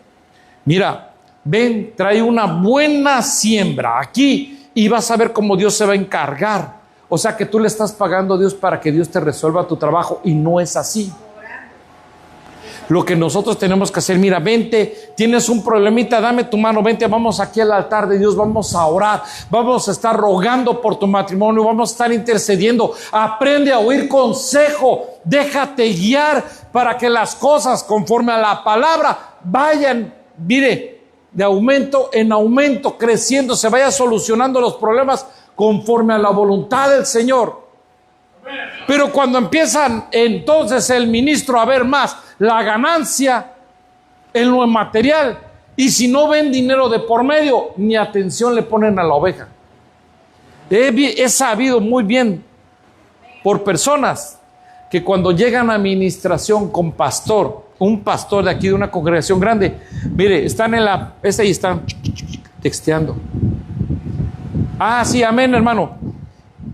Mira, ven, trae una buena siembra aquí y vas a ver cómo Dios se va a encargar. O sea que tú le estás pagando a Dios para que Dios te resuelva tu trabajo, y no es así. Lo que nosotros tenemos que hacer: mira, vente, tienes un problemita, dame tu mano, vente, vamos aquí al altar de Dios, vamos a orar, vamos a estar rogando por tu matrimonio, vamos a estar intercediendo. Aprende a oír consejo, déjate guiar para que las cosas conforme a la palabra vayan, mire, de aumento en aumento, creciendo, se vaya solucionando los problemas conforme a la voluntad del Señor. Pero cuando empiezan entonces el ministro a ver más la ganancia en lo material, y si no ven dinero de por medio, ni atención le ponen a la oveja. He sabido muy bien por personas que cuando llegan a administración con pastor, un pastor de aquí de una congregación grande, mire, están en la y están texteando. Ah, sí, amén, hermano.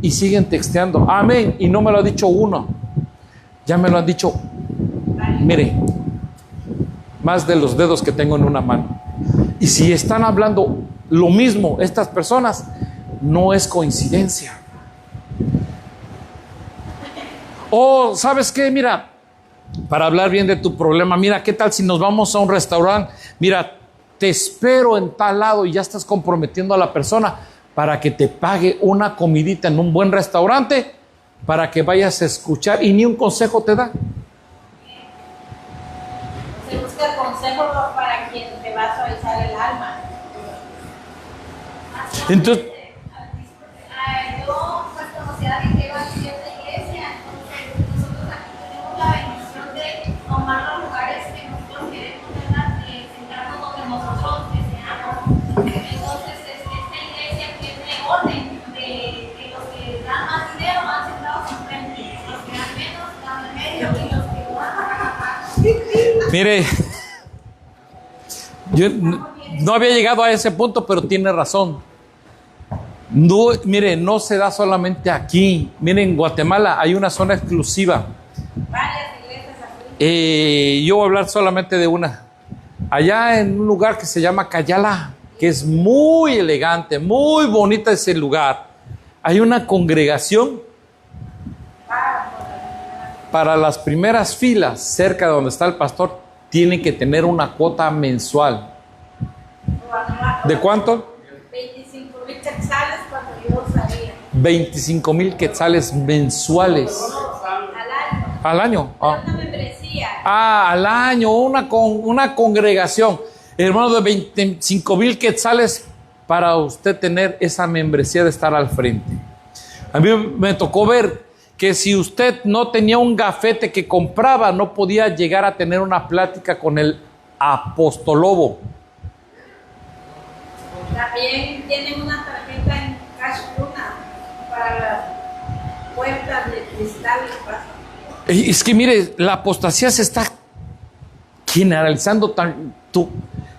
Y siguen texteando, amén, y no me lo ha dicho uno, ya me lo han dicho, mire, más de los dedos que tengo en una mano. Y si están hablando lo mismo estas personas, no es coincidencia. O ¿sabes qué? Mira, para hablar bien de tu problema, mira, ¿qué tal si nos vamos a un restaurante? Mira, te espero en tal lado, y ya estás comprometiendo a la persona para que te pague una comidita en un buen restaurante, para que vayas a escuchar, y ni un consejo te da. Se busca consejo para quien te va a suavizar el alma. Entonces, yo pues conocí a alguien que iba a cierta iglesia, entonces nosotros aquí tenemos la bendición de tomar los lugares que nosotros queremos, ¿verdad? Sentarnos donde nosotros deseamos. Entonces esta iglesia tiene orden de los que dan más dinero van sentados enfrente, los que dan menos dan en medio, y los que dan. mire, yo no había llegado a ese punto, pero tiene razón. No, mire, no se da solamente aquí. Miren, en Guatemala hay una zona exclusiva. Varias iglesias así. Yo voy a hablar solamente de una. Allá en un lugar que se llama Cayala, que es muy elegante, muy bonita ese lugar. Hay una congregación para las primeras filas, cerca de donde está el pastor, tiene que tener una cuota mensual. ¿De cuánto? 25,000 quetzales cuando yo salía. 25,000 quetzales mensuales. Al año. ¿Al año? Era una membresía. Al año, una congregación. Hermano, de 25,000 quetzales para usted tener esa membresía de estar al frente. A mí me tocó ver que si usted no tenía un gafete que compraba, no podía llegar a tener una plática con el apostolobo. También tienen una tarjeta en Cash Luna para las puertas de cristal. Es que mire, la apostasía se está generalizando tanto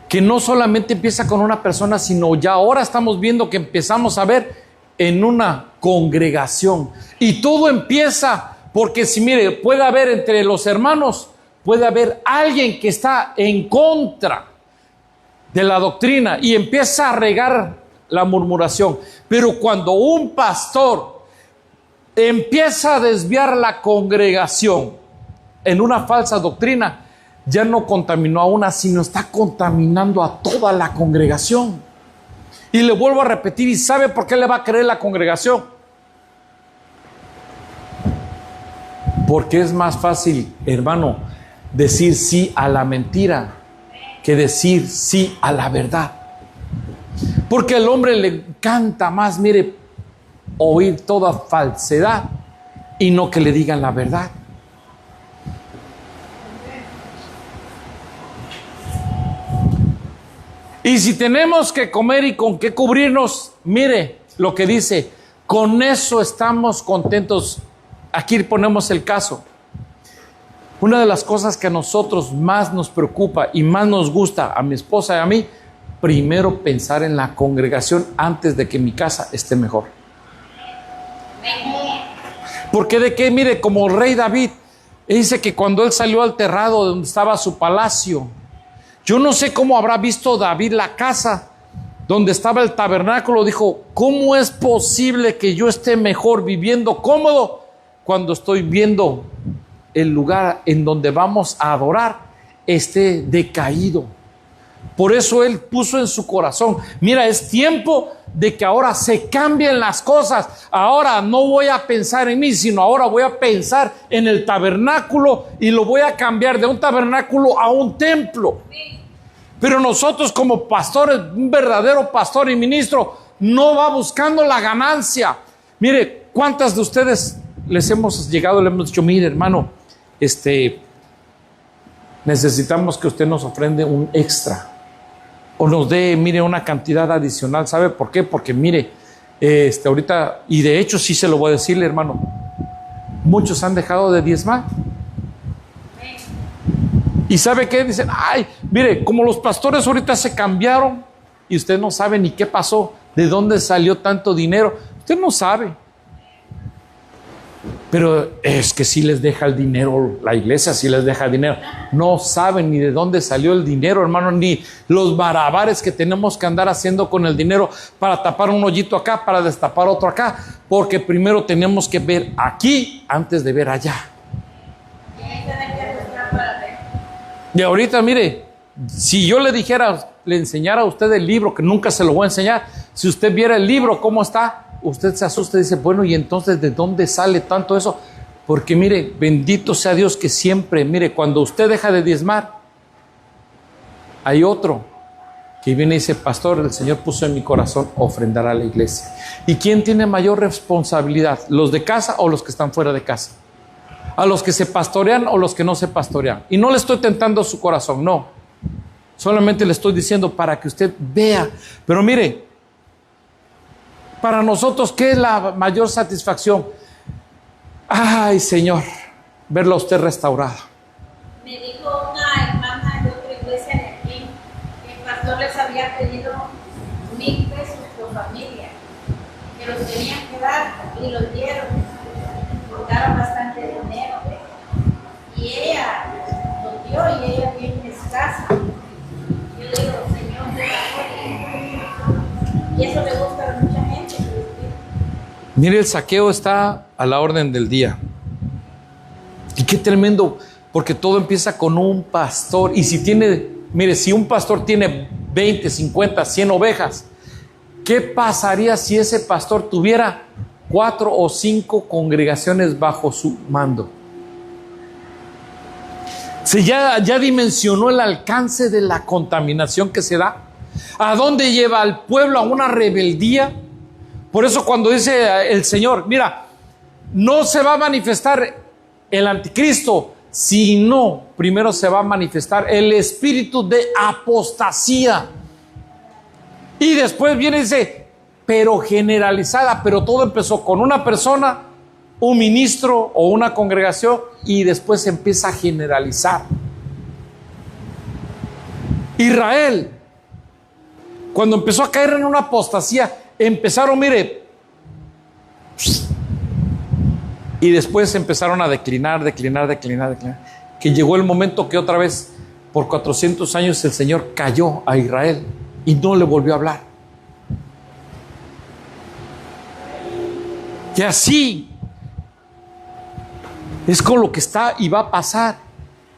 que no solamente empieza con una persona, sino ya ahora estamos viendo que empezamos a ver en una congregación. Y todo empieza porque si mire, puede haber entre los hermanos, puede haber alguien que está en contra de la doctrina y empieza a regar la murmuración. Pero cuando un pastor empieza a desviar la congregación en una falsa doctrina, ya no contaminó a una, sino está contaminando a toda la congregación. Y le vuelvo a repetir, ¿y sabe por qué le va a creer la congregación? Porque es más fácil, hermano, decir sí a la mentira que decir sí a la verdad. Porque al hombre le encanta más, mire, oír toda falsedad y no que le digan la verdad. Y si tenemos que comer y con qué cubrirnos, mire lo que dice, con eso estamos contentos. Aquí ponemos el caso. Una de las cosas que a nosotros más nos preocupa y más nos gusta, a mi esposa y a mí, primero pensar en la congregación antes de que mi casa esté mejor. Porque de que, mire, como el rey David, dice que cuando él salió al terrado donde estaba su palacio, yo no sé cómo habrá visto David la casa donde estaba el tabernáculo. Dijo, ¿cómo es posible que yo esté mejor viviendo cómodo cuando estoy viendo el lugar en donde vamos a adorar esté decaído? Por eso él puso en su corazón, mira, es tiempo de que ahora se cambien las cosas. Ahora no voy a pensar en mí, sino ahora voy a pensar en el tabernáculo y lo voy a cambiar de un tabernáculo a un templo. Pero nosotros como pastores, un verdadero pastor y ministro, no va buscando la ganancia. Mire, ¿cuántas de ustedes les hemos llegado y le hemos dicho, mire hermano, necesitamos que usted nos ofrende un extra o nos dé, mire, una cantidad adicional? ¿Sabe por qué? Porque mire, ahorita, y de hecho sí se lo voy a decirle, hermano, muchos han dejado de diezmar. ¿Y sabe qué? Dicen, ay, mire, como los pastores ahorita se cambiaron y usted no sabe ni qué pasó, de dónde salió tanto dinero. Usted no sabe. Pero es que sí les deja el dinero, la iglesia sí les deja el dinero. No saben ni de dónde salió el dinero, hermano, ni los malabares que tenemos que andar haciendo con el dinero para tapar un hoyito acá, para destapar otro acá, porque primero tenemos que ver aquí antes de ver allá. Y ahorita, mire, si yo le dijera, le enseñara a usted el libro, que nunca se lo voy a enseñar, si usted viera el libro, ¿cómo está? Usted se asusta y dice, bueno, ¿y entonces de dónde sale tanto eso? Porque mire, bendito sea Dios que siempre, mire, cuando usted deja de diezmar, hay otro que viene y dice, pastor, el Señor puso en mi corazón ofrendar a la iglesia. ¿Y quién tiene mayor responsabilidad? ¿Los de casa o los que están fuera de casa? ¿A los que se pastorean o los que no se pastorean? Y no le estoy tentando su corazón, no. Solamente le estoy diciendo para que usted vea. Pero mire, para nosotros, ¿qué es la mayor satisfacción? Ay, Señor, verla a usted restaurada. Me dijo una hermana de otra iglesia de aquí, que el pastor les había pedido 1,000 pesos por familia, que los tenían que dar y los dieron. Daron bastante dinero y ella lo dio y ella bien escasa. Yo digo, Señor, y eso le gusta a mucha gente. Mire, el saqueo está a la orden del día. Y qué tremendo, porque todo empieza con un pastor. Y si tiene, mire, si un pastor tiene 20, 50, 100 ovejas, ¿qué pasaría si ese pastor tuviera 4 o 5 congregaciones bajo su mando? Se ya dimensionó el alcance de la contaminación que se da. ¿A dónde lleva al pueblo? A una rebeldía. Por eso cuando dice el Señor, mira, no se va a manifestar el anticristo, sino primero se va a manifestar el espíritu de apostasía. Y después viene y dice, pero generalizada, pero todo empezó con una persona, un ministro o una congregación, y después se empieza a generalizar. Israel, cuando empezó a caer en una apostasía, empezaron, mire, y después empezaron a declinar, que llegó el momento que otra vez, por 400 años, el Señor cayó a Israel y no le volvió a hablar. Y así es con lo que está y va a pasar.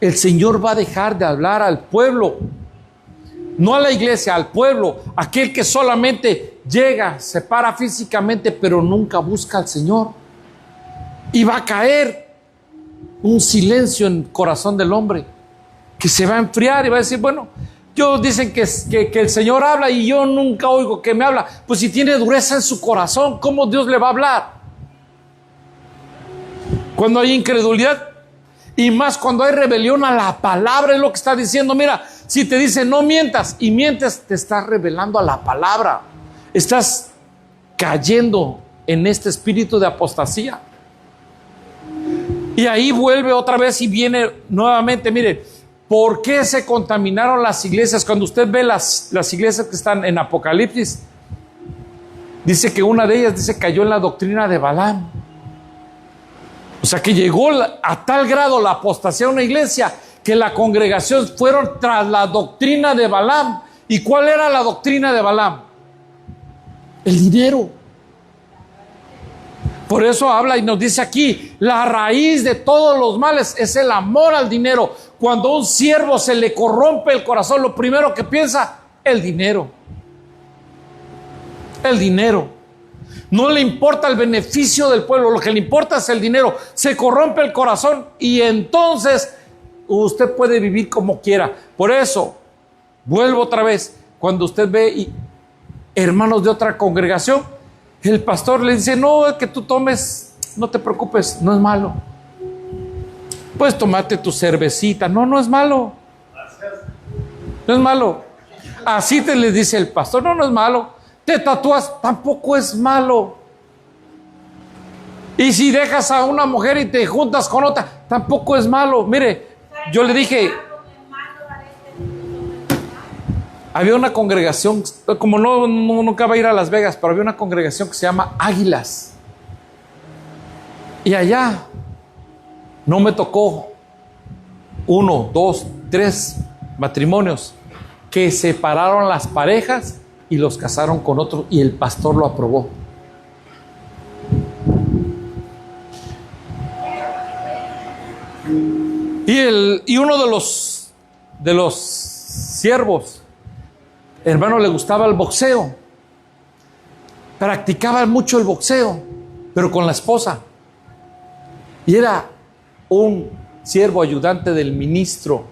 El Señor va a dejar de hablar al pueblo, no a la iglesia, al pueblo, aquel que solamente llega, se para físicamente, pero nunca busca al Señor. Y va a caer un silencio en el corazón del hombre, que se va a enfriar y va a decir, bueno, Yo dicen que el Señor habla y yo nunca oigo que me habla. Pues si tiene dureza en su corazón, ¿cómo Dios le va a hablar? Cuando hay incredulidad y más cuando hay rebelión a la palabra, es lo que está diciendo. Mira, si te dice no mientas y mientes, te estás rebelando a la palabra. Estás cayendo en este espíritu de apostasía. Y ahí vuelve otra vez y viene nuevamente. Mire, ¿por qué se contaminaron las iglesias? Cuando usted ve las iglesias que están en Apocalipsis, dice que una de ellas cayó en la doctrina de Balaam. O sea que llegó a tal grado la apostasía de una iglesia que la congregación fueron tras la doctrina de Balaam. ¿Y cuál era la doctrina de Balaam? El dinero. Por eso habla y nos dice aquí, la raíz de todos los males es el amor al dinero. Cuando a un siervo se le corrompe el corazón, lo primero que piensa, el dinero. El dinero. No le importa el beneficio del pueblo, lo que le importa es el dinero. Se corrompe el corazón y entonces usted puede vivir como quiera. Por eso, vuelvo otra vez, cuando usted ve hermanos de otra congregación, el pastor le dice, no, que tú tomes, no te preocupes, no es malo. Puedes tomarte tu cervecita, no es malo. No es malo. Así te le dice el pastor, no es malo. Te tatúas, tampoco es malo. Y si dejas a una mujer y te juntas con otra, tampoco es malo. Mire, yo le dije, había una congregación, como nunca va a ir a Las Vegas, pero había una congregación que se llama Águilas. Y allá no me tocó 1, 2, 3 matrimonios que separaron las parejas y los casaron con otros y el pastor lo aprobó. Y uno de los siervos, hermano, le gustaba el boxeo. Practicaba mucho el boxeo, pero con la esposa. Y era un siervo ayudante del ministro.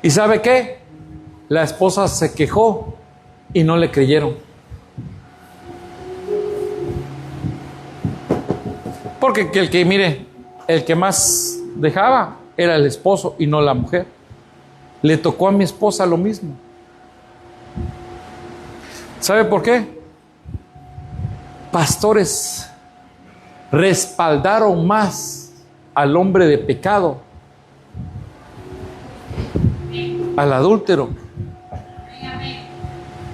¿Y sabe qué? La esposa se quejó y no le creyeron. Porque el que más dejaba era el esposo y no la mujer. Le tocó a mi esposa lo mismo. ¿Sabe por qué? Pastores respaldaron más al hombre de pecado, al adúltero,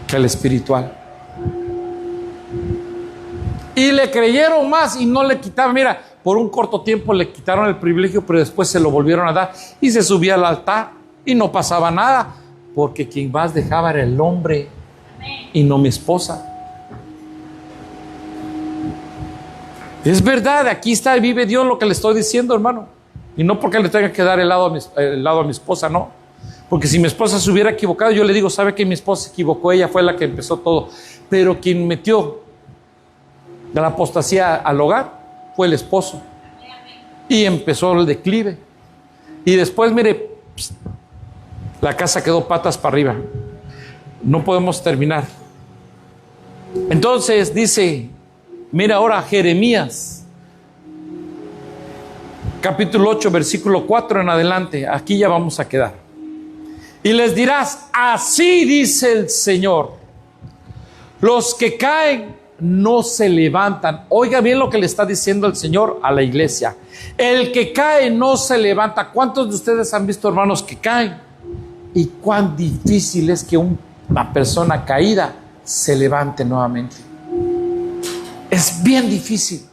que al espiritual. Y le creyeron más y no le quitaban. Mira, por un corto tiempo le quitaron el privilegio, pero después se lo volvieron a dar y se subía al altar y no pasaba nada, porque quien más dejaba era el hombre y no mi esposa. Es verdad, aquí está y vive Dios lo que le estoy diciendo, hermano. Y no porque le tenga que dar el lado a mi esposa, no. Porque si mi esposa se hubiera equivocado, yo le digo, ¿sabe que mi esposa se equivocó? Ella fue la que empezó todo. Pero quien metió de la apostasía al hogar fue el esposo. Y empezó el declive. Y después, mire, la casa quedó patas para arriba. No podemos terminar. Entonces dice, mira ahora Jeremías, capítulo 8, versículo 4 en adelante. Aquí ya vamos a quedar. Y les dirás, así dice el Señor, los que caen no se levantan. Oiga bien lo que le está diciendo el Señor a la iglesia. El que cae no se levanta. ¿Cuántos de ustedes han visto hermanos que caen? Y cuán difícil es que una persona caída se levante nuevamente. Es bien difícil.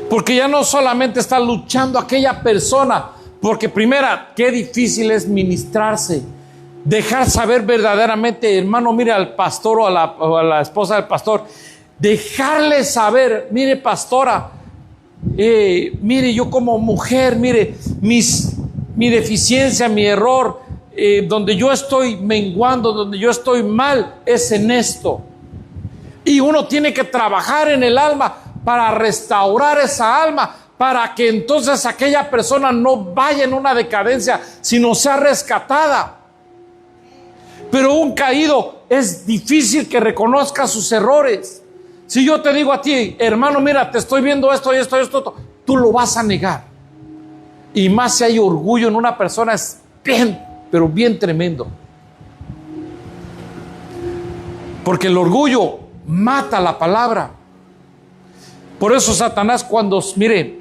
Porque ya no solamente está luchando aquella persona, porque primera, qué difícil es ministrarse, dejar saber verdaderamente, hermano, mire al pastor o a la esposa del pastor, dejarle saber, mire pastora, mire yo como mujer, mire mi deficiencia, mi error, donde yo estoy menguando, donde yo estoy mal, es en esto. Y uno tiene que trabajar en el alma para restaurar esa alma, para que entonces aquella persona no vaya en una decadencia, sino sea rescatada. Pero un caído es difícil que reconozca sus errores. Si yo te digo a ti, hermano, mira, te estoy viendo esto, tú lo vas a negar. Y más si hay orgullo en una persona, es bien, pero bien tremendo. Porque el orgullo mata la palabra. Por eso Satanás, cuando, mire,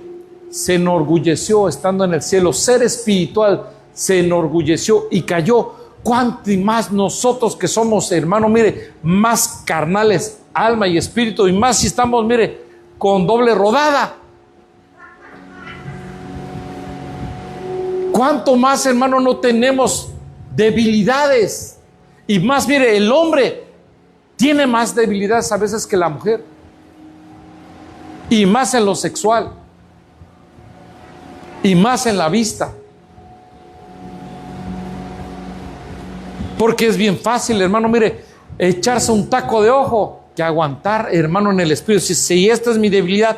se enorgulleció estando en el cielo, ser espiritual, se enorgulleció y cayó. Cuánto y más nosotros que somos, hermano, mire, más carnales, alma y espíritu, y más si estamos, mire, con doble rodada. Cuánto más, hermano, no tenemos debilidades. Y más, mire, el hombre tiene más debilidades a veces que la mujer. Y más en lo sexual. Y más en la vista. Porque es bien fácil, hermano, mire, echarse un taco de ojo que aguantar, hermano, en el espíritu. Si esta es mi debilidad,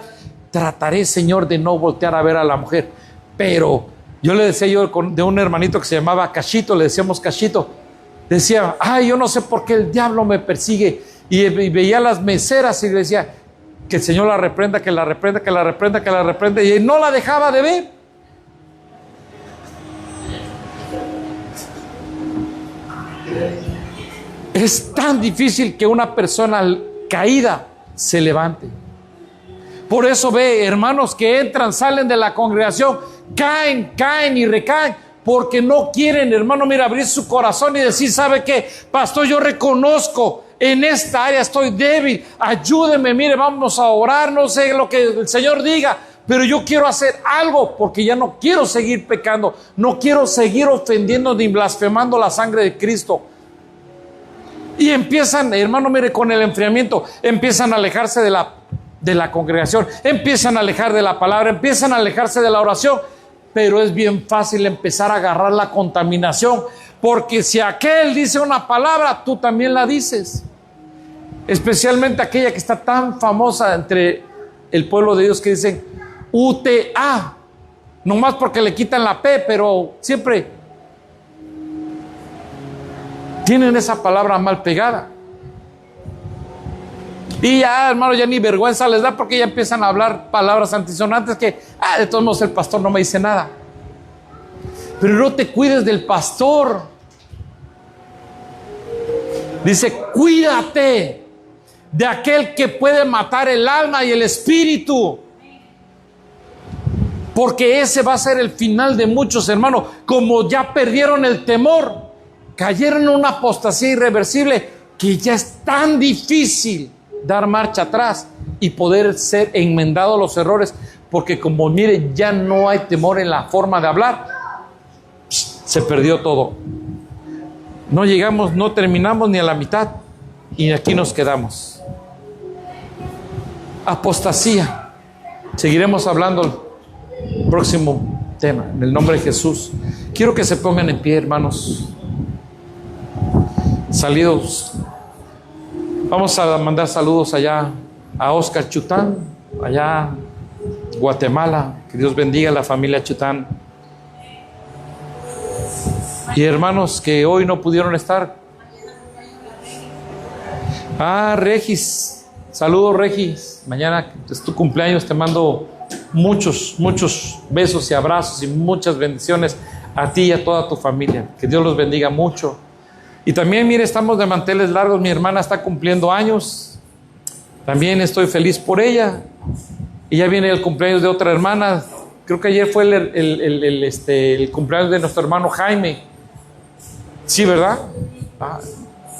trataré, Señor, de no voltear a ver a la mujer. Pero yo le decía de un hermanito que se llamaba Cachito, le decíamos Cachito, decía, ay, yo no sé por qué el diablo me persigue. Y veía las meseras y le decía, que el Señor la reprenda, que la reprenda, que la reprenda, que la reprenda. Y no la dejaba de ver. Es tan difícil que una persona caída se levante. Por eso ve hermanos que entran, salen de la congregación, caen y recaen, porque no quieren, hermano, mira, abrir su corazón y decir, ¿sabe qué? Pastor, yo reconozco, en esta área estoy débil, ayúdeme, mire, vamos a orar, no sé lo que el Señor diga, pero yo quiero hacer algo, porque ya no quiero seguir pecando, no quiero seguir ofendiendo ni blasfemando la sangre de Cristo. Y empiezan, hermano, mire, con el enfriamiento, empiezan a alejarse de la congregación, empiezan a alejar de la palabra, empiezan a alejarse de la oración, pero es bien fácil empezar a agarrar la contaminación, porque si aquel dice una palabra, tú también la dices. Especialmente aquella que está tan famosa entre el pueblo de Dios que dicen UTA, nomás porque le quitan la P, pero siempre tienen esa palabra mal pegada. Y ya, hermano, ya ni vergüenza les da, porque ya empiezan a hablar palabras antisonantes que, de todos modos el pastor no me dice nada. Pero no te cuides del pastor. Dice, cuídate de aquel que puede matar el alma y el espíritu, porque ese va a ser el final de muchos, hermanos. Como ya perdieron el temor, cayeron en una apostasía irreversible, que ya es tan difícil dar marcha atrás y poder ser enmendados los errores, porque como mire, ya no hay temor en la forma de hablar. Se perdió todo. No llegamos, no terminamos ni a la mitad y aquí nos quedamos. Apostasía. Seguiremos hablando el próximo tema, en el nombre de Jesús. Quiero que se pongan en pie, hermanos. Salidos. Vamos a mandar saludos allá a Oscar Chután, allá Guatemala. Que Dios bendiga a la familia Chután. Y hermanos que hoy no pudieron estar. Regis. Saludos, Regis. Mañana es tu cumpleaños. Te mando muchos besos y abrazos y muchas bendiciones a ti y a toda tu familia. Que Dios los bendiga mucho. Y también, mire, estamos de manteles largos. Mi hermana está cumpliendo años. También estoy feliz por ella. Y ya viene el cumpleaños de otra hermana. Creo que ayer fue el cumpleaños de nuestro hermano Jaime. Sí, ¿verdad?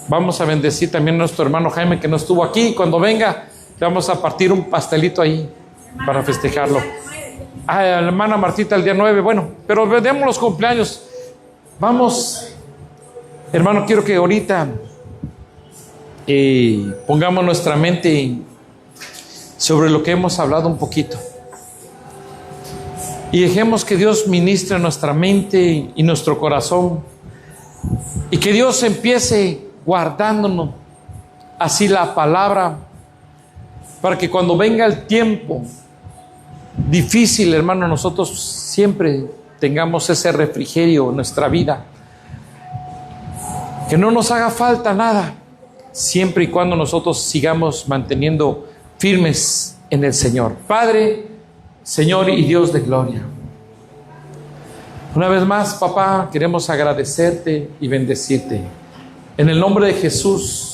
Vamos a bendecir también a nuestro hermano Jaime, que no estuvo aquí. Cuando venga, le vamos a partir un pastelito ahí para festejarlo. A la hermana Martita el día 9. Bueno, pero demos los cumpleaños. Vamos. Hermano, quiero que ahorita pongamos nuestra mente sobre lo que hemos hablado un poquito. Y dejemos que Dios ministre nuestra mente y nuestro corazón. Y que Dios empiece guardándonos así la palabra, para que cuando venga el tiempo difícil, hermano, nosotros siempre tengamos ese refrigerio en nuestra vida. Que no nos haga falta nada, siempre y cuando nosotros sigamos manteniendo firmes en el Señor. Padre, Señor y Dios de gloria, una vez más, papá, queremos agradecerte y bendecirte. En el nombre de Jesús,